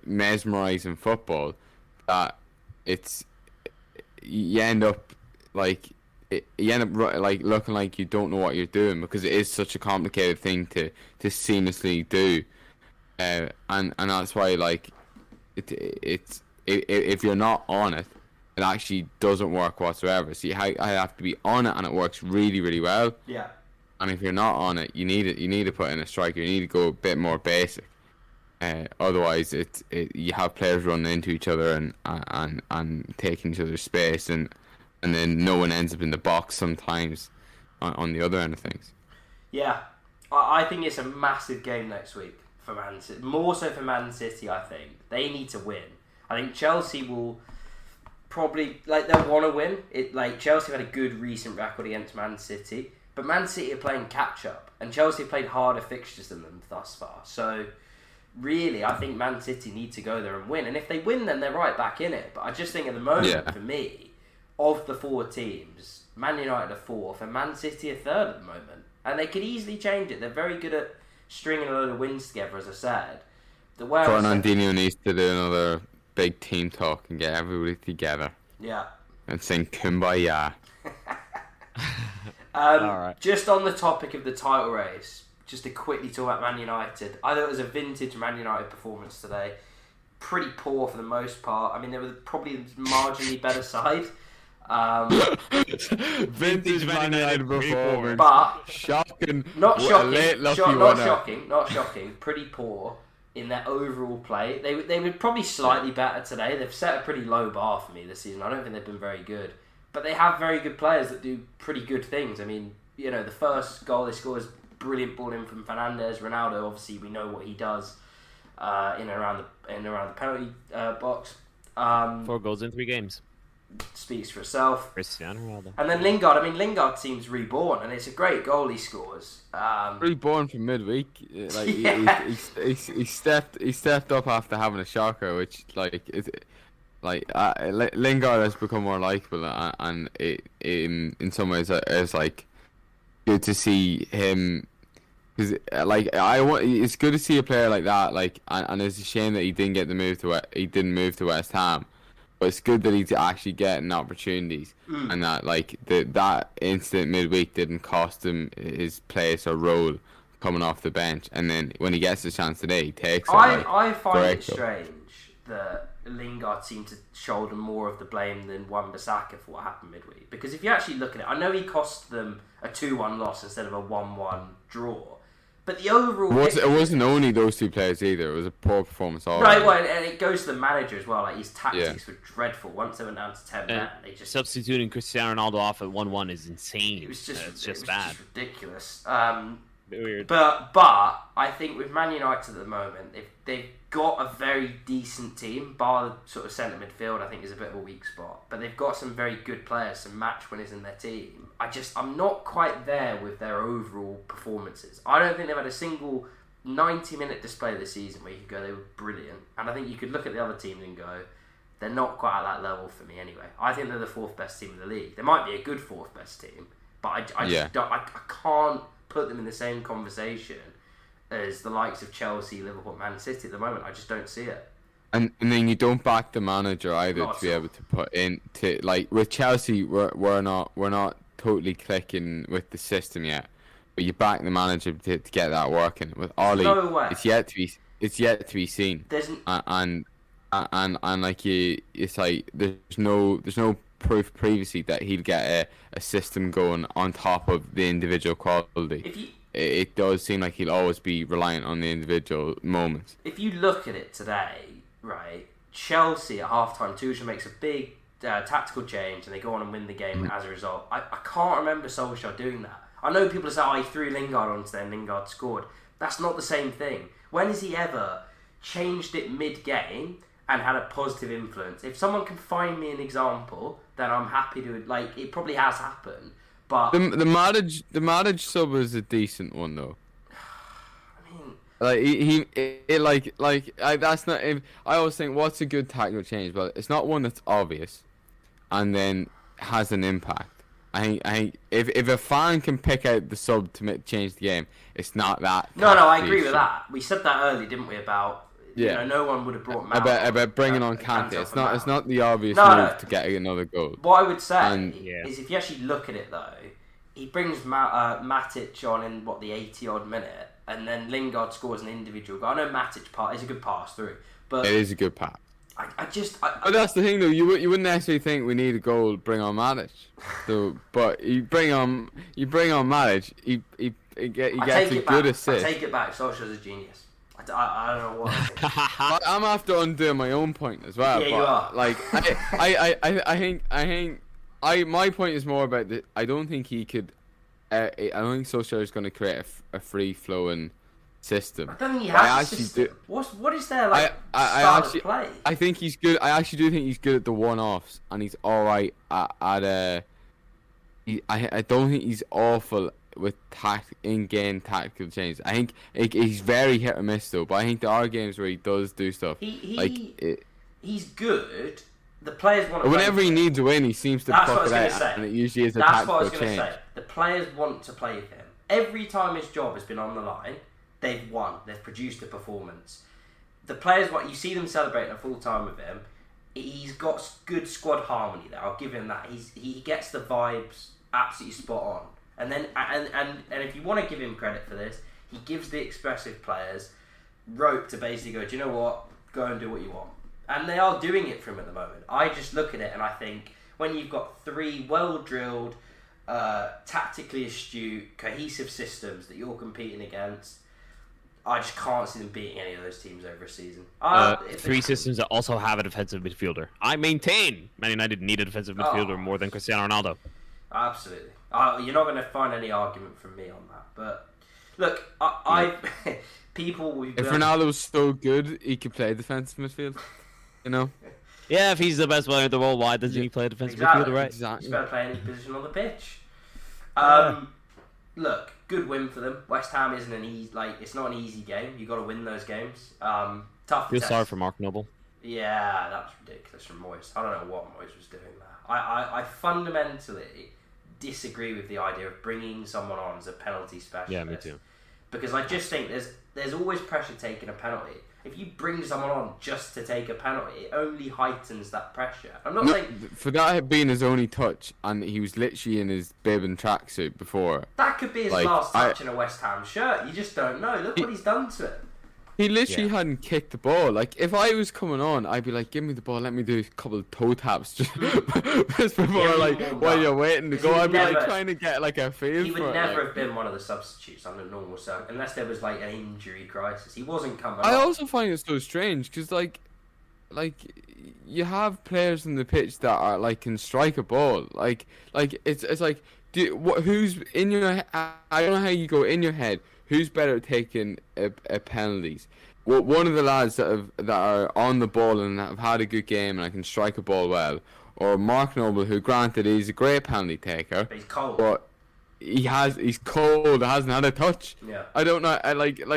mesmerizing football that you end up looking like you don't know what you're doing because it is such a complicated thing to seamlessly do, and that's why it's if you're not on it, it actually doesn't work whatsoever. So I have to be on it, and it works really, really well. Yeah. And if you're not on it, you need to put in a striker. You need to go a bit more basic. Otherwise, you have players running into each other and taking each other's space, and then no one ends up in the box sometimes on the other end of things. Yeah, I think it's a massive game next week for Man City. More so for Man City, I think. They need to win. I think Chelsea will probably, they'll want to win. Chelsea had a good recent record against Man City, but Man City are playing catch-up, and Chelsea have played harder fixtures than them thus far. So really, I think Man City need to go there and win. And if they win, then they're right back in it. But I just think at the moment, for me, of the 4 teams, Man United are 4th and Man City are 3rd at the moment. And they could easily change it. They're very good at stringing a load of wins together, as I said. Fernandinho needs to do another big team talk and get everybody together. Yeah. And sing Kumbaya. Alright. Just on the topic of the title race, just to quickly talk about Man United. I thought it was a vintage Man United performance today. Pretty poor for the most part. I mean, they were probably the marginally better side. Vintage Man United performance. But shocking. Not shocking. Late lucky not shocking. Pretty poor. in their overall play. They were probably slightly better today. They've set a pretty low bar for me this season. I don't think they've been very good. But they have very good players that do pretty good things. I mean, the first goal they score is brilliant ball in from Fernandes. Ronaldo, obviously, we know what he does in and around the penalty box. 4 goals in 3 games. Speaks for itself. Cristiano Ronaldo. And then Lingard. I mean, Lingard seems reborn, and it's a great goal he scores. Reborn from midweek. Like he stepped up after having a shocker, which Lingard has become more likable, and in some ways it's like good to see him. Because it's good to see a player like that. And it's a shame that he didn't move to West Ham. But it's good that he's actually getting opportunities, and that that incident midweek didn't cost him his place or role coming off the bench. And then when he gets the chance today, he takes it. I find it strange that Lingard seemed to shoulder more of the blame than Wan-Bissaka for what happened midweek. Because if you actually look at it, I know he cost them a 2-1 loss instead of a 1-1 draw. But the overall... It wasn't only those 2 players either. It was a poor performance all right, around. Well, and it goes to the manager as well. Like, his tactics were dreadful. Once they went down to 10 men, they just... Substituting Cristiano Ronaldo off at 1-1 is insane. It was just, it's just bad. Just ridiculous. Weird. But I think with Man United at the moment, they've got a very decent team, bar the sort of centre midfield, I think is a bit of a weak spot. But they've got some very good players, some match winners in their team. I'm not quite there with their overall performances. I don't think they've had a single 90-minute display this season where you could go, they were brilliant. And I think you could look at the other teams and go, they're not quite at that level for me anyway. I think they're the 4th best team in the league. They might be a good 4th best team, but I can't put them in the same conversation as the likes of Chelsea, Liverpool, Man City at the moment. I just don't see it. And then you don't back the manager either to be able to put in with Chelsea. We're not totally clicking with the system yet, but you back the manager to get that working. With Ollie, no way. it's yet to be seen. It's like there's no proof previously that he'd get a system going on top of the individual quality. It does seem like he'll always be reliant on the individual moments. If you look at it today, right, Chelsea at halftime, Tuchel makes a big tactical change and they go on and win the game as a result. I can't remember Solskjaer doing that. I know people say, he threw Lingard onto there and Lingard scored. That's not the same thing. When has he ever changed it mid-game and had a positive influence? If someone can find me an example, then I'm happy to... it probably has happened, but... The Matic sub was a decent one, though. I mean... That's not... I always think, what's a good tactical change? But it's not one that's obvious and then has an impact. I think if a fan can pick out the sub to change the game, it's not that. No, I agree with that. We said that early, didn't we? About no one would have brought Mount about bringing on Kante. It's not the obvious move to get another goal. What I would say is, if you actually look at it though, he brings Matic on in the 80-odd minute, and then Lingard scores an individual goal. I know Matic is a good pass through, but it is a good pass. But that's the thing, though. You wouldn't necessarily think we need a goal. Bring on Matic, but you bring on Matic. He gets a good assist. I take it back. Solskjaer's a genius. I don't know what. I'm after undoing my own point as well. Yeah, you are. I think my point is more about the. I don't think he could. I don't think Solskjaer is going to create a free flowing system. I don't think he has a system. What is there style of play? I think he's good. I actually do think he's good at the one-offs, and he's all right at I don't think he's awful with in-game tactical changes. I think he's very hit or miss though. But I think there are games where he does do stuff. He's good. The players want to. Whenever he needs a win, he seems to pluck it out, and it usually is a tactical change. That's what I was going to say. The players want to play with him. Every time his job has been on the line, they've won. They've produced a performance. The players, you see them celebrating a full time with him. He's got good squad harmony there. I'll give him that. He gets the vibes absolutely spot on. And then and if you want to give him credit for this, he gives the expressive players rope to basically go, do you know what? Go and do what you want. And they are doing it for him at the moment. I just look at it and I think when you've got 3 well-drilled, tactically astute, cohesive systems that you're competing against, I just can't see them beating any of those teams over a season. Three systems that also have a defensive midfielder. I maintain Man United need a defensive midfielder more than Cristiano Ronaldo. Absolutely. You're not going to find any argument from me on that. But look, people. If Ronaldo was so good, he could play defensive midfield. You know. Yeah, if he's the best player in the world, why doesn't he play defensive exactly. midfielder? Right. Exactly. He's better play any position on the pitch. Look, good win for them. West Ham isn't an easy. It's not an easy game. You got to win those games. Tough. Feel sorry for Mark Noble. Yeah, that's ridiculous from Moyes. I don't know what Moyes was doing there. I fundamentally disagree with the idea of bringing someone on as a penalty specialist. Yeah, me too. Because I just think there's always pressure taking a penalty. If you bring someone on just to take a penalty, it only heightens that pressure. I'm not saying for that being his only touch, and he was literally in his bib and tracksuit before. That could be his last touch in a West Ham shirt. You just don't know. Look what he's done to it. He literally hadn't kicked the ball. Like, if I was coming on, I'd be like, give me the ball, let me do a couple of toe taps just before, while you're waiting to go. I'd be trying to get a feel for it. He would never have been one of the substitutes under normal circumstances, unless there was an injury crisis. He wasn't coming on. I also find it so strange, because, you have players on the pitch that are, can strike a ball. It's like, who's in your I don't know how you go in your head. Who's better at taking penalties? Well, one of the lads that are on the ball and have had a good game and I can strike a ball well, or Mark Noble, who granted he's a great penalty taker, but he's cold. But he's cold. Hasn't had a touch. Yeah. I don't know.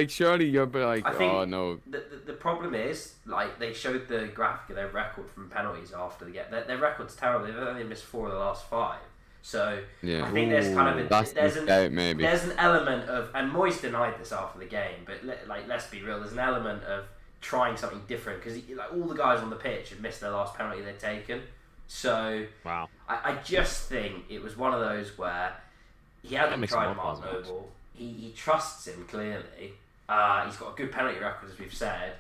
Surely you'll be like, oh no. The problem is they showed the graphic of their record from penalties after the game. Their record's terrible. They've only missed 4 of the last 5. So I think there's kind of there's an element of, and Moyes denied this after the game, but let's be real, there's an element of trying something different, because all the guys on the pitch had missed their last penalty they'd taken. So wow, I just think it was one of those where he hadn't tried Mark Noble. He trusts him clearly. He's got a good penalty record, as we've said.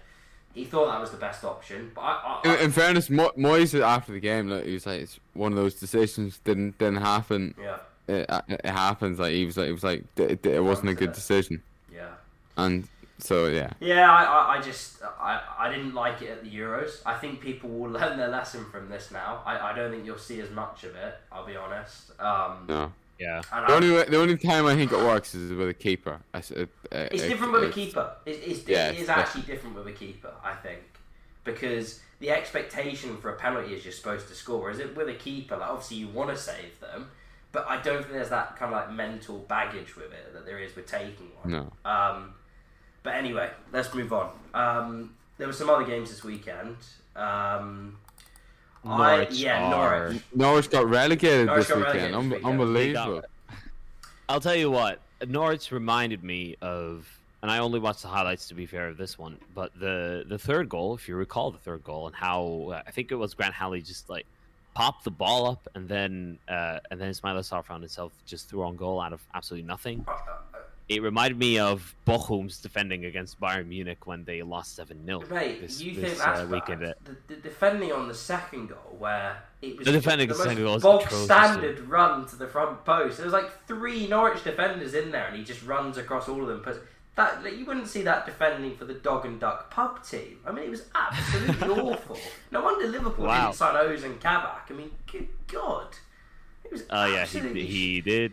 He thought that was the best option, but in fairness, Moyes after the game, he was like, "It's one of those decisions didn't happen." Yeah, it happens. It wasn't a good decision. Yeah, and so yeah. Yeah, I didn't like it at the Euros. I think people will learn their lesson from this now. I don't think you'll see as much of it. I'll be honest. No. Yeah. The only time I think it works is with a keeper. It's different with a keeper. It is actually different with a keeper, I think, because the expectation for a penalty is you're supposed to score. Whereas with a keeper, obviously you want to save them, but I don't think there's that kind of mental baggage with it that there is with taking one. No. But anyway, let's move on. There were some other games this weekend. Norwich. Norwich got relegated this weekend. Unbelievable. I'll tell you what, Norwich reminded me of, and I only watched the highlights to be fair of this one, but the third goal, if you recall the third goal, and how I think it was Grant Halley just popped the ball up, and then Ismail Assar found himself just threw on goal out of absolutely nothing. It reminded me of Bochum's defending against Bayern Munich when they lost 7-0. Mate, this that's weekend. The defending on the second goal, where it was the defending the second goal, bog standard run to the front post. There was 3 Norwich defenders in there, and he just runs across all of them. That you wouldn't see that defending for the Dog and Duck pub team. I mean, it was absolutely awful. No wonder Liverpool didn't sign Ozan and Kabak. I mean, good God, it was. He did.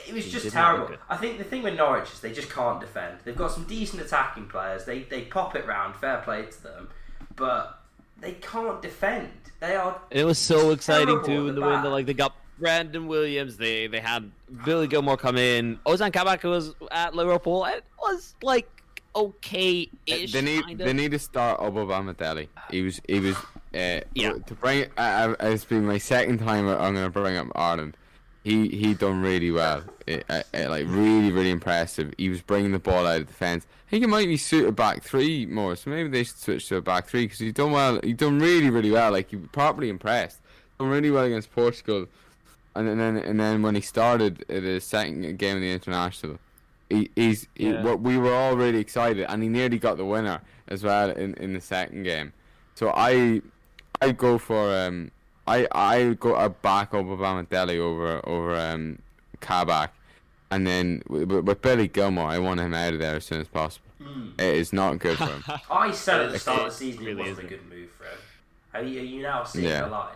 It was just terrible. I think the thing with Norwich is they just can't defend. They've got some decent attacking players. They pop it round. Fair play to them, but they can't defend. They are. It was so exciting too in the win. They got Brandon Williams. They had Billy Gilmore come in. Ozan Kabak was at Liverpool. It was okay-ish. They need to start Obama. He was. To bring it. It's been my second time I'm going to bring up Ireland. He done really well. Really impressive. He was bringing the ball out of defence. I think it might be suited back 3 more, so maybe they should switch to a back 3, because he's done well. He done really well. He properly impressed. Done really well against Portugal, and then when he started the second game of the international, we were all really excited, and he nearly got the winner as well in the second game. So I go for I back up Obama over Kabak, and then with Billy Gilmore, I want him out of there as soon as possible. it is not good for him. I said at the start of the season really it wasn't a isn't. good move for him. Are you now seeing Yeah. the light?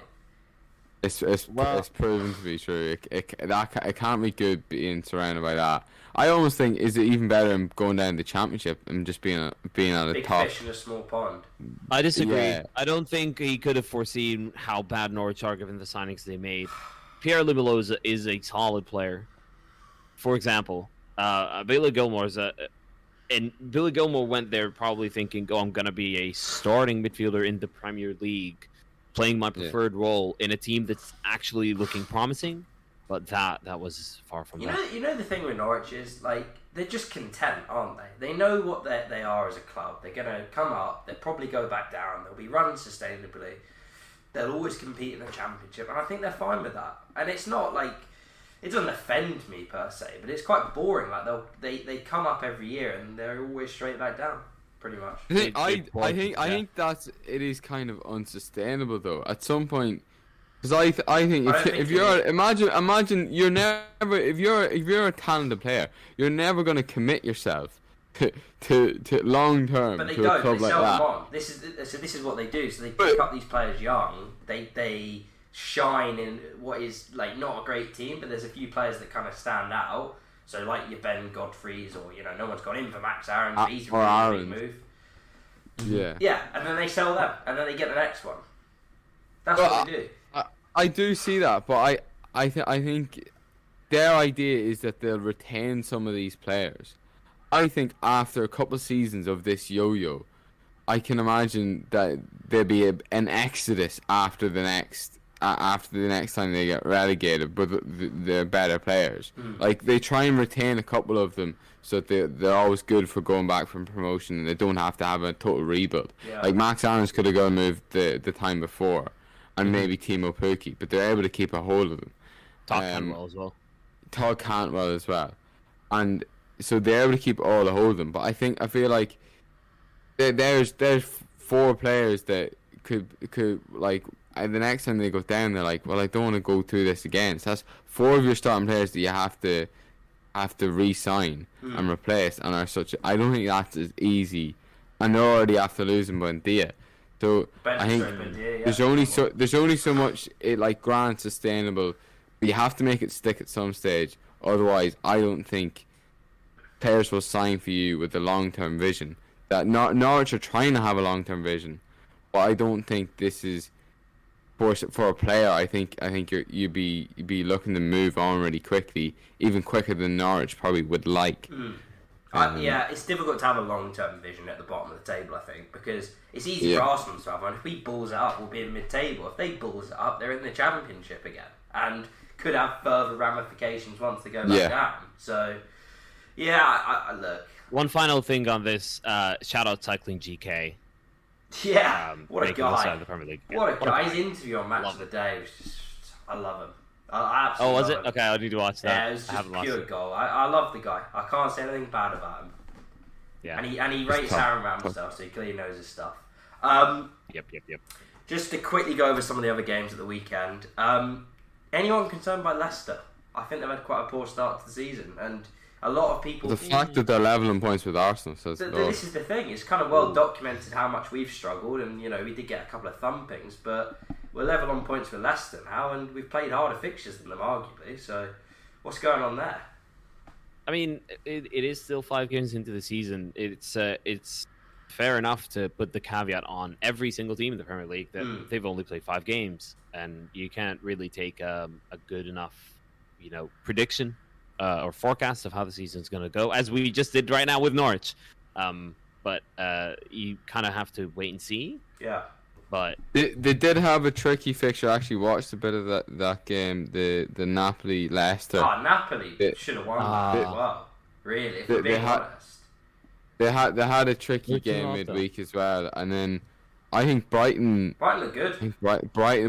It's Well- proven to be true. It can't be good being surrounded by that. I almost think, is it even better him going down the championship and just being at the Big top? fish in a small pond. I disagree. Yeah. I don't think he could have foreseen how bad Norwich are given the signings they made. Pierre Limolo is a solid player. For example, Billy Gilmore and Billy Gilmore went there probably thinking, "Oh, I'm gonna be a starting midfielder in the Premier League, playing my preferred role in a team that's actually looking promising." But that was far from that. You know the thing with Norwich is like they're just content, aren't they? They know what they are as a club. They're gonna come up. They'll probably go back down. They'll be run sustainably. They'll always compete in the championship, and I think they're fine with that. And it's not like it doesn't offend me per se, but it's quite boring. Like they come up every year and they're always straight back down, pretty much. I think that it is kind of unsustainable though. At some point, because I think if you're imagine you're never if you're a talented player, you're never going to commit yourself to long term But they to don't. a club They like sell that. them on. This is what they do. So they pick up these players young. They shine in what is like not a great team, but there's a few players that kind of stand out. So like your Ben Godfrey's, or no one's gone in for Max Aaron, but he's a or really Aaron. big move. Yeah. Yeah, and then they sell them, and then they get the next one. That's Well, what they do. I do see that, but I think their idea is that they'll retain some of these players. I think after a couple of seasons of this yo-yo, I can imagine that there'll be an exodus after the next time they get relegated, but they're better players. Like they try and retain a couple of them so that they're always good for going back from promotion and they don't have to have a total rebuild. Yeah. Like Max Aaron's could have gone moved the time before, and maybe Timo Pukki, but they're able to keep a hold of them. Todd Cantwell as well. Todd Cantwell as well, and so they're able to keep all the hold of them. But I feel like there's 4 players that could like, and the next time they go down, they're like, well, I don't want to go through this again. So that's 4 of your starting players that you have to re-sign and replace, and are such. I don't think that's as easy, and they're already after losing Buendia. So I think there's only so much it like grand sustainable. But you have to make it stick at some stage. Otherwise, I don't think players will sign for you with a long-term vision. That Norwich are trying to have a long-term vision, but I don't think this is for a player. I think you'd be looking to move on really quickly, even quicker than Norwich probably would like. Yeah, it's difficult to have a long-term vision at the bottom of the table, I think, because it's easy for Arsenal to have one. If we balls it up, we'll be in mid-table. If they balls it up, they're in the Championship again, and could have further ramifications once they go back down. So, yeah, I look. One final thing on this, shout out Cycling GK. Yeah, what a making this out guy. of the Premier League. What a guy. His interview on Match of the Day was just, I love him. I absolutely Was love it? him. Okay, I need to watch that. Yeah, it was I haven't just watched pure it. goal. I love the guy. I can't say anything bad about him. Yeah. And he rates tough. Aaron Ramsdale, so he clearly knows his stuff. Yep. Just to quickly go over some of the other games at the weekend. Anyone concerned by Leicester? I think they've had quite a poor start to the season, and a lot of people. The fact that they're leveling points with Arsenal says This is the thing. It's kind of well documented how much we've struggled, and we did get a couple of thumpings, but we're level on points with Leicester now, and we've played harder fixtures than them, arguably. So, what's going on there? I mean, it is still 5 games into the season. It's fair enough to put the caveat on every single team in the Premier League that they've only played 5 games, and you can't really take a good enough, prediction or forecast of how the season's going to go, as we just did right now with Norwich. But you kind of have to wait and see. Yeah. But they did have a tricky fixture. I actually watched a bit of that game, the Napoli Leicester. Napoli should have won that as well. Really, if we're being honest. They had a tricky Looking game off, midweek as well, and then I think Brighton. Brighton look good. I think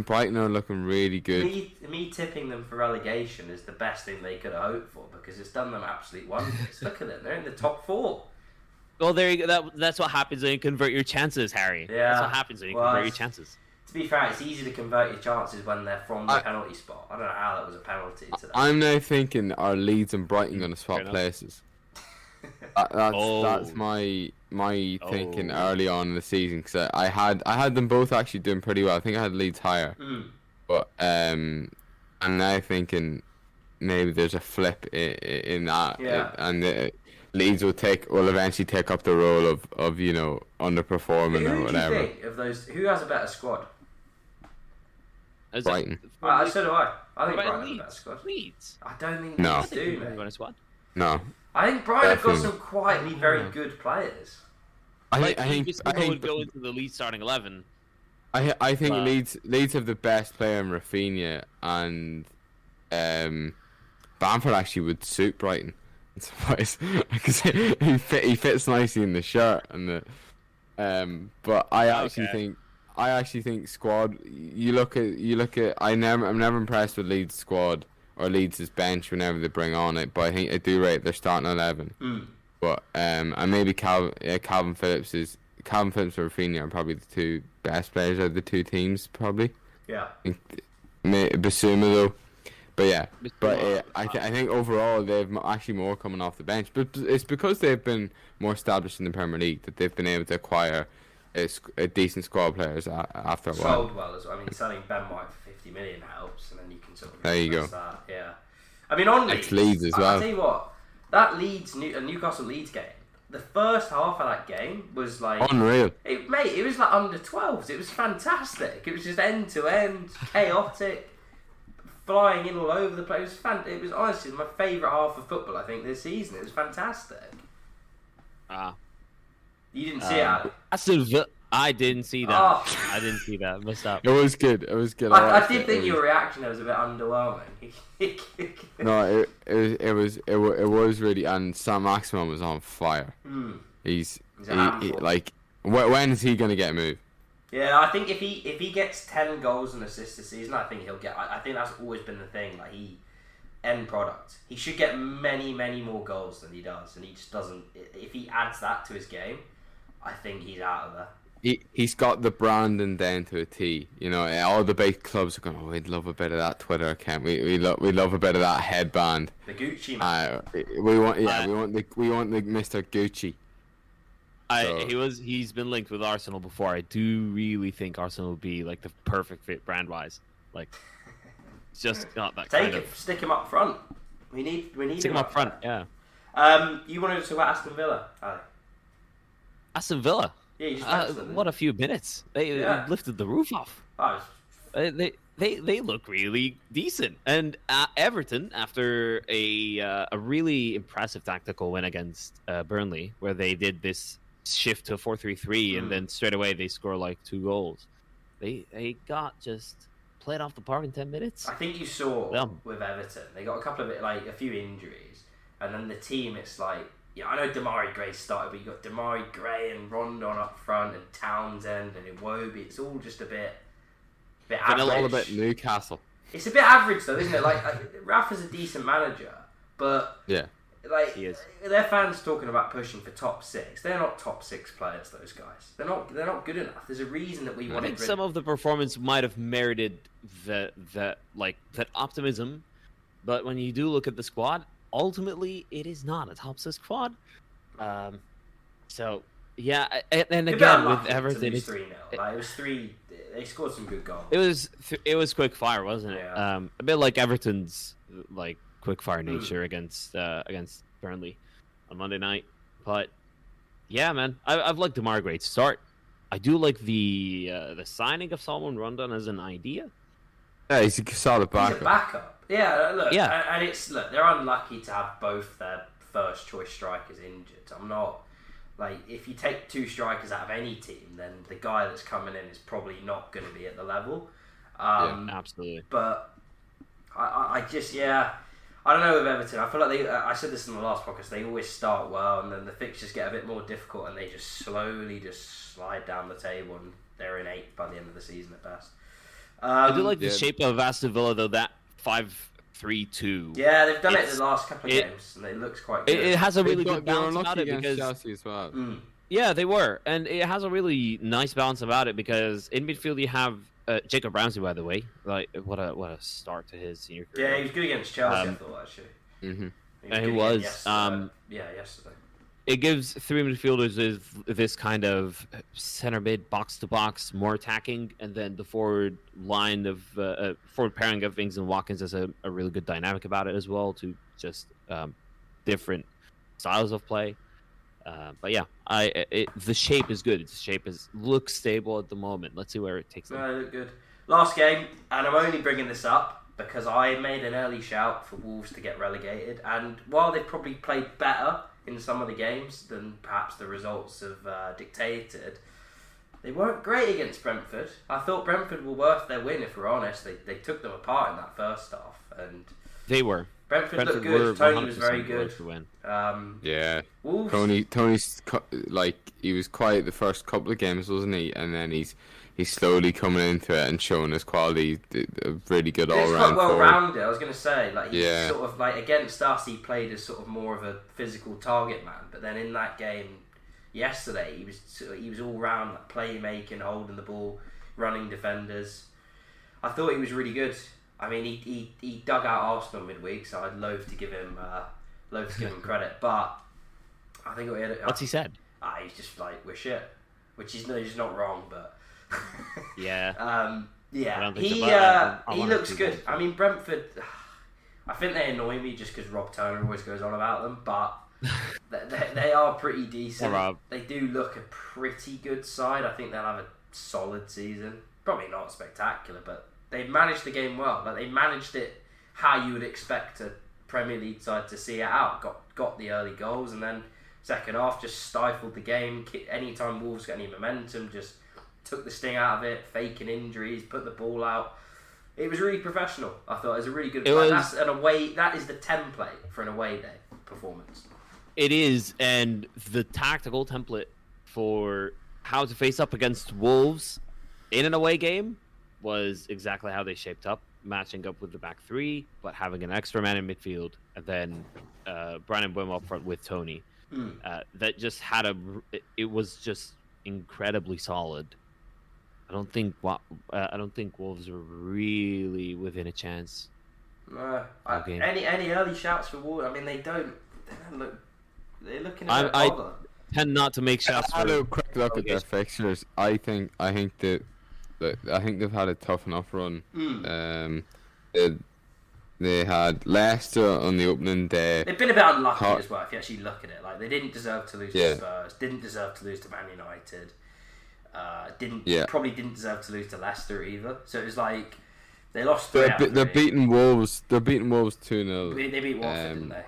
Brighton are looking really good. Me tipping them for relegation is the best thing they could have hoped for, because it's done them absolute wonders. Look at them; they're in the top 4. well, there you go. That's what happens when you convert your chances, Harry. Yeah. That's what happens when you convert your chances. To be fair, it's easy to convert your chances when they're from the penalty spot. I don't know how that was a penalty to them. I'm now thinking are Leeds and Brighton going to swap enough. places? That's my thinking early on in the season, because I had them both actually doing pretty well. I think I had Leeds higher, but I'm now thinking maybe there's a flip in that, and Leeds will eventually take up the role of underperforming or whatever. Who do you think of those? Who has a better squad? Brighton. So do I. I think Brighton has a better squad. Leeds. I don't think No. Leeds do, mate. Squad. No. I think Brighton have got Definitely. some quietly very good players. I If think people would go into the Leeds starting 11. I think Wow. Leeds have the best player in Rafinha, and Bamford actually would suit Brighton. Because he fits nicely in the shirt and the but I actually think squad. You look at I'm never impressed with Leeds squad or Leeds' bench whenever they bring on it, but I think I do rate their starting 11. But and maybe Calvin Phillips or Rafinha are probably the two best players of the two teams, probably. Yeah. Basuma though. But yeah, I think overall they've actually more coming off the bench, but it's because they've been more established in the Premier League that they've been able to acquire a decent squad players after a while. Sold well as well. I mean, selling Ben White for 50 million helps, and then you can sort of There you go. that. Yeah. I mean, on Leeds as well. I'll tell you what, that Newcastle Leeds game, the first half of that game was like Unreal. It was like under 12s. It was fantastic. It was just end to end, chaotic. Flying in all over the place. It was honestly my favourite half of football, I think, this season. It was fantastic. You didn't see it, I didn't see that. Oh. I didn't see that. Missed out. It was good. I did think your reaction there was a bit underwhelming. No, it was really, and Sam Maximin was on fire. He's when is he gonna get moved? Yeah, I think if he gets 10 goals and assists this season, I think he'll get. I think that's always been the thing. Like end product. He should get many more goals than he does, and he just doesn't. If he adds that to his game, I think he's out of there. He's got the branding down to a T. All the big clubs are going, oh, we'd love a bit of that Twitter account. We love a bit of that headband. The Gucci man. We want the Mr. Gucci. He's been linked with Arsenal before. I do really think Arsenal would be like the perfect fit brand wise. Like, it's just got that kind of. Stick him up front. We need Stick him up front. Yeah. You wanted to talk about Aston Villa, Ali? Aston Villa. Yeah, you just what a few minutes. They lifted the roof off. They look really decent. And Everton, after a really impressive tactical win against Burnley, where they did this shift to a 4-3-3 and then straight away they score like 2 goals. They got just played off the park in 10 minutes. I think you saw with Everton, they got a few injuries, and then the team, it's like, I know Damari Gray started, but you got Damari Gray and Rondon up front, and Townsend and Iwobi. It's all just a bit average. A little bit Newcastle. It's a bit average though, isn't it? Like Rafa's a decent manager, but yeah, he is. Their fans talking about pushing for top 6. They're not top 6 players. Those guys. They're not good enough. There's a reason that we want. I think some of the performance might have merited that optimism, but when you do look at the squad, ultimately it is not a top 6 squad. So yeah, and again with Everton, it's 3-0. It was 3. They scored some good goals. It was quick fire, wasn't it? Yeah. A bit like Everton's quick fire nature against Burnley on Monday night. But yeah, man, I've liked Damar Gray to start. I do like the signing of Salomon Rondon as an idea. Yeah, he's a solid backup. He's a backup. Yeah, look, and they're unlucky to have both their first choice strikers injured. I'm not. If you take 2 strikers out of any team, then the guy that's coming in is probably not going to be at the level. Absolutely. But I don't know with Everton. I feel like I said this in the last podcast, they always start well, and then the fixtures get a bit more difficult, and they just slowly slide down the table, and they're in 8th by the end of the season at best. I do like the shape of Aston Villa, though, that 5-3-2. Yeah, they've done it in the last couple of games, and it looks quite good. It has a really good balance about it because Chelsea as well. Yeah, they were, and it has a really nice balance about it because in midfield you have Jacob Ramsey, by the way. What a start to his senior career. Yeah, he was good against Chelsea, I thought, actually. Mm-hmm. He was. Yesterday. it gives three midfielders this kind of center mid, box to box, more attacking, and then the forward line of forward pairing of Ings and Watkins has a really good dynamic about it as well, to just different styles of play. But yeah, the shape is good. The shape looks stable at the moment. Let's see where it takes them. No, they look good. Last game, and I'm only bringing this up because I made an early shout for Wolves to get relegated, and while they've probably played better in some of the games than perhaps the results have dictated, they weren't great against Brentford. I thought Brentford were worth their win, if we're honest. They took them apart in that first half, and they were. Brentford looked good. Tony was very good. Yeah, Wolves. Tony's like, he was quiet the first couple of games, wasn't he? And then he's slowly coming into it and showing his quality. A really good all round. Quite well rounded. I was going to say, like, he's Yeah. sort of like against us, he played as sort of more of a physical target man. But then in that game yesterday, he was all round, like, playmaking, holding the ball, running defenders. I thought he was really good. I mean, he dug out Arsenal midweek, so I'd loathe to give him credit. But I think What's he said? He's just like, we're shit, which is not wrong, but yeah. Yeah, he looks good. I mean, Brentford, I think they annoy me just because Rob Turner always goes on about them, but they are pretty decent. They do look a pretty good side. I think they'll have a solid season. Probably not spectacular, but they managed the game well. Like, they managed it how you would expect a Premier League side to see it out. Got the early goals, and then second half just stifled the game. Anytime Wolves got any momentum, just took the sting out of it, faking injuries, put the ball out. It was really professional. I thought it was a really good play. That's an away. That is the template for an away day performance. It is, and the tactical template for how to face up against Wolves in an away game was exactly how they shaped up, matching up with the back three, but having an extra man in midfield, and then Brandon Mbeumo up front with Tony. That just had it was just incredibly solid. I don't think Wolves are really within a chance. No. Any early shouts for Wolves? I mean, they don't look. They're looking at I tend not to make shouts. I had a quick look at their fixtures. I think they've had a tough enough run. They had Leicester on the opening day. They've been a bit unlucky as well, if you actually look at it. Like, they didn't deserve to lose to Spurs, didn't deserve to lose to Man United, probably didn't deserve to lose to Leicester either. So it was like they lost 3 out of 3. They're beating Wolves. They're beating Wolves 2-0. They beat Watford, didn't they?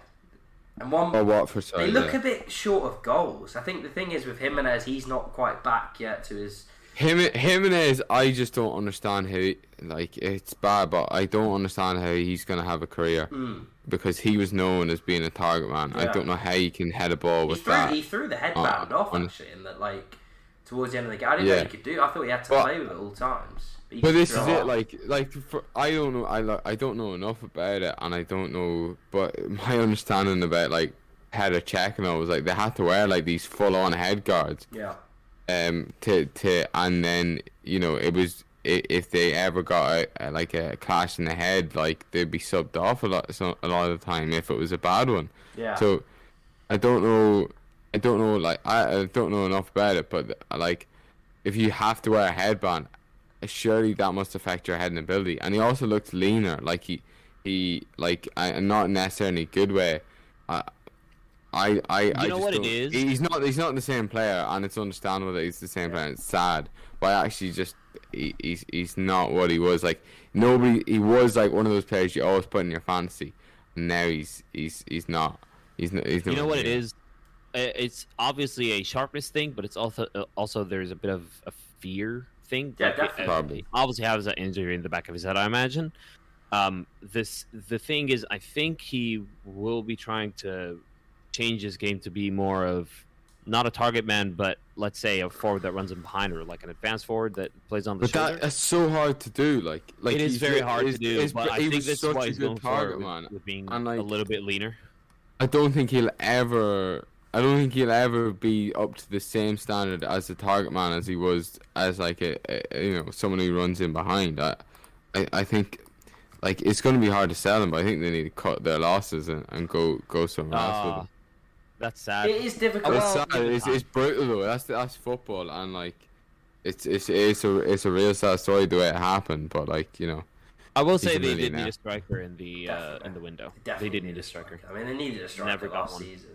And Watford, sorry. They look a bit short of goals. I think the thing is with Jimenez, he's not quite back yet to his. Jimenez, I just don't understand how. It's bad, but I don't understand how he's gonna have a career because he was known as being a target man. Yeah. I don't know how he can head a ball with that. He threw the headband off actually, and that towards the end of the game, I didn't know he could do. I thought he had to play with it all times. But this is it. I don't know. I don't know enough about it, and I don't know. But my understanding about header check and all was they had to wear these full-on head guards. Yeah. And then it was if they ever got a clash in the head, they'd be subbed off a lot of the time if it was a bad one. Yeah. So I don't know. I don't know enough about it, but if you have to wear a headband, surely that must affect your heading ability. And he also looks leaner, he not necessarily a good way. I know what it is? He's not the same player, and it's understandable that he's the same player. It's sad, but actually, just he's not what he was. He was one of those players you always put in your fantasy, and now he's not. He's not. You know what it is? It's obviously a sharpness thing, but it's also there's a bit of a fear thing. Yeah, definitely. Probably. Obviously, has that injury in the back of his head, I imagine. The thing is, I think he will be trying to change his game to be more of not a target man, but let's say a forward that runs in behind, or an advanced forward that plays on the shoulder. But that's so hard to do. It is very hard to do. But I think that's why he's going target, for with being a little bit leaner. I don't think he'll ever be up to the same standard as the target man as he was as someone who runs in behind. I think it's going to be hard to sell him, but I think they need to cut their losses and go somewhere else with him. That's sad. It is difficult. It's sad. It's brutal though. That's football, and like, it's a real sad story the way it happened. But like, I will he's say a they did millionaire. need a striker in the window. They did need a striker. I mean, they needed a striker Never got last one. season.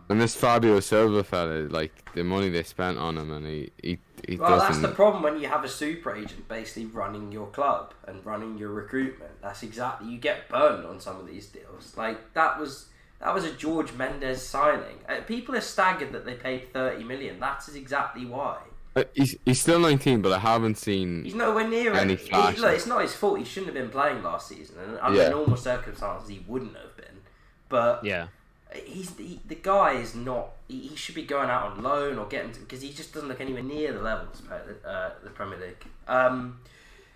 And this Fabio Silva fella, like the money they spent on him, and he Well, that's doesn't. the problem when you have a super agent basically running your club and running your recruitment. That's exactly, you get burned on some of these deals. Like that was a George Mendes signing. People are staggered that they paid 30 million. That's exactly why. He's still 19, but I haven't seen. He's nowhere near any it. flash. Look, it's not his fault. He shouldn't have been playing last season, and under normal circumstances, he wouldn't have been. But Yeah. the guy is not. He should be going out on loan or getting because he just doesn't look anywhere near the level to play the Premier League.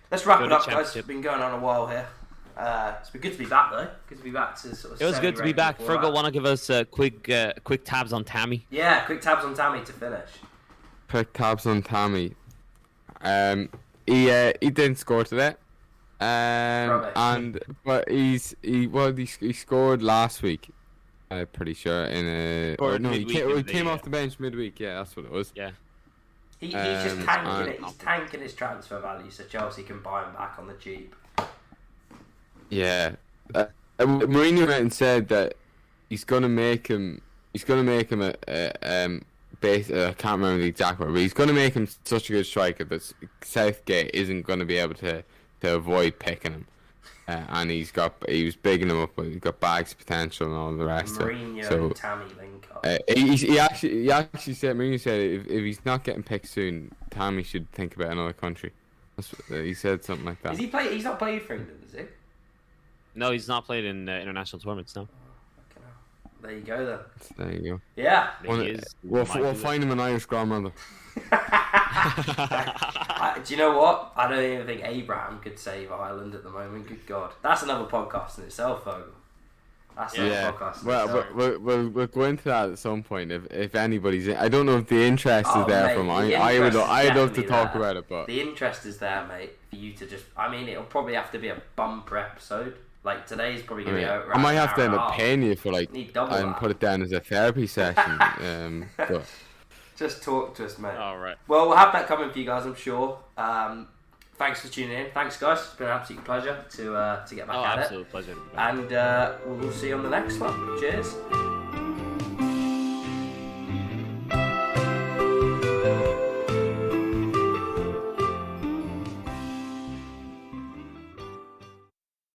Let's wrap Go it to up, guys. Championship. It's been going on a while here. It's been good to be back though. Good to be back to sort of. It was good to be back. semi-regular Fergal, format. want to give us quick tabs on Tammy? Yeah, quick tabs on Tammy to finish. Quick tabs on Tammy. He didn't score today. But he scored last week. I'm pretty sure in a. Scored He midweek came, in he the, came off the bench midweek. Yeah, that's what it was. Yeah. He's just tanking and- it. He's tanking his transfer value so Chelsea can buy him back on the cheap. Yeah. Mourinho went and said that he's gonna make him. He's gonna make him I can't remember the exact word, but he's gonna make him such a good striker that Southgate isn't gonna be able to avoid picking him. And he was bigging him up, but he's got bags potential and all the rest. Mourinho So and Tammy link up. he actually said, Mourinho said if he's not getting picked soon, Tammy should think about another country. That's what, he said something like that. He's not played for England, is he? No, he's not played in international tournaments. No. Fucking hell. There you go then. There you go. Yeah. We'll find him an Irish grandmother. Do you know what? I don't even think Abraham could save Ireland at the moment. Good God, that's another podcast in itself, Fogel. That's another podcast. In itself. We'll go into that at some point if anybody's. I don't know if the interest is there mate, from. the I'd interest is love to definitely talk there. about it, but The interest is there, mate, for you to just. I mean, it'll probably have to be a bumper episode. Like today's probably gonna be. I might have to end up paying you for Need double and that. put it down as a therapy session. But Just talk to us, mate. All right. Well, we'll have that coming for you guys, I'm sure. Thanks for tuning in. Thanks, guys. It's been an absolute pleasure to get back at Absolute pleasure to be back. it. And we'll see you on the next one. Cheers.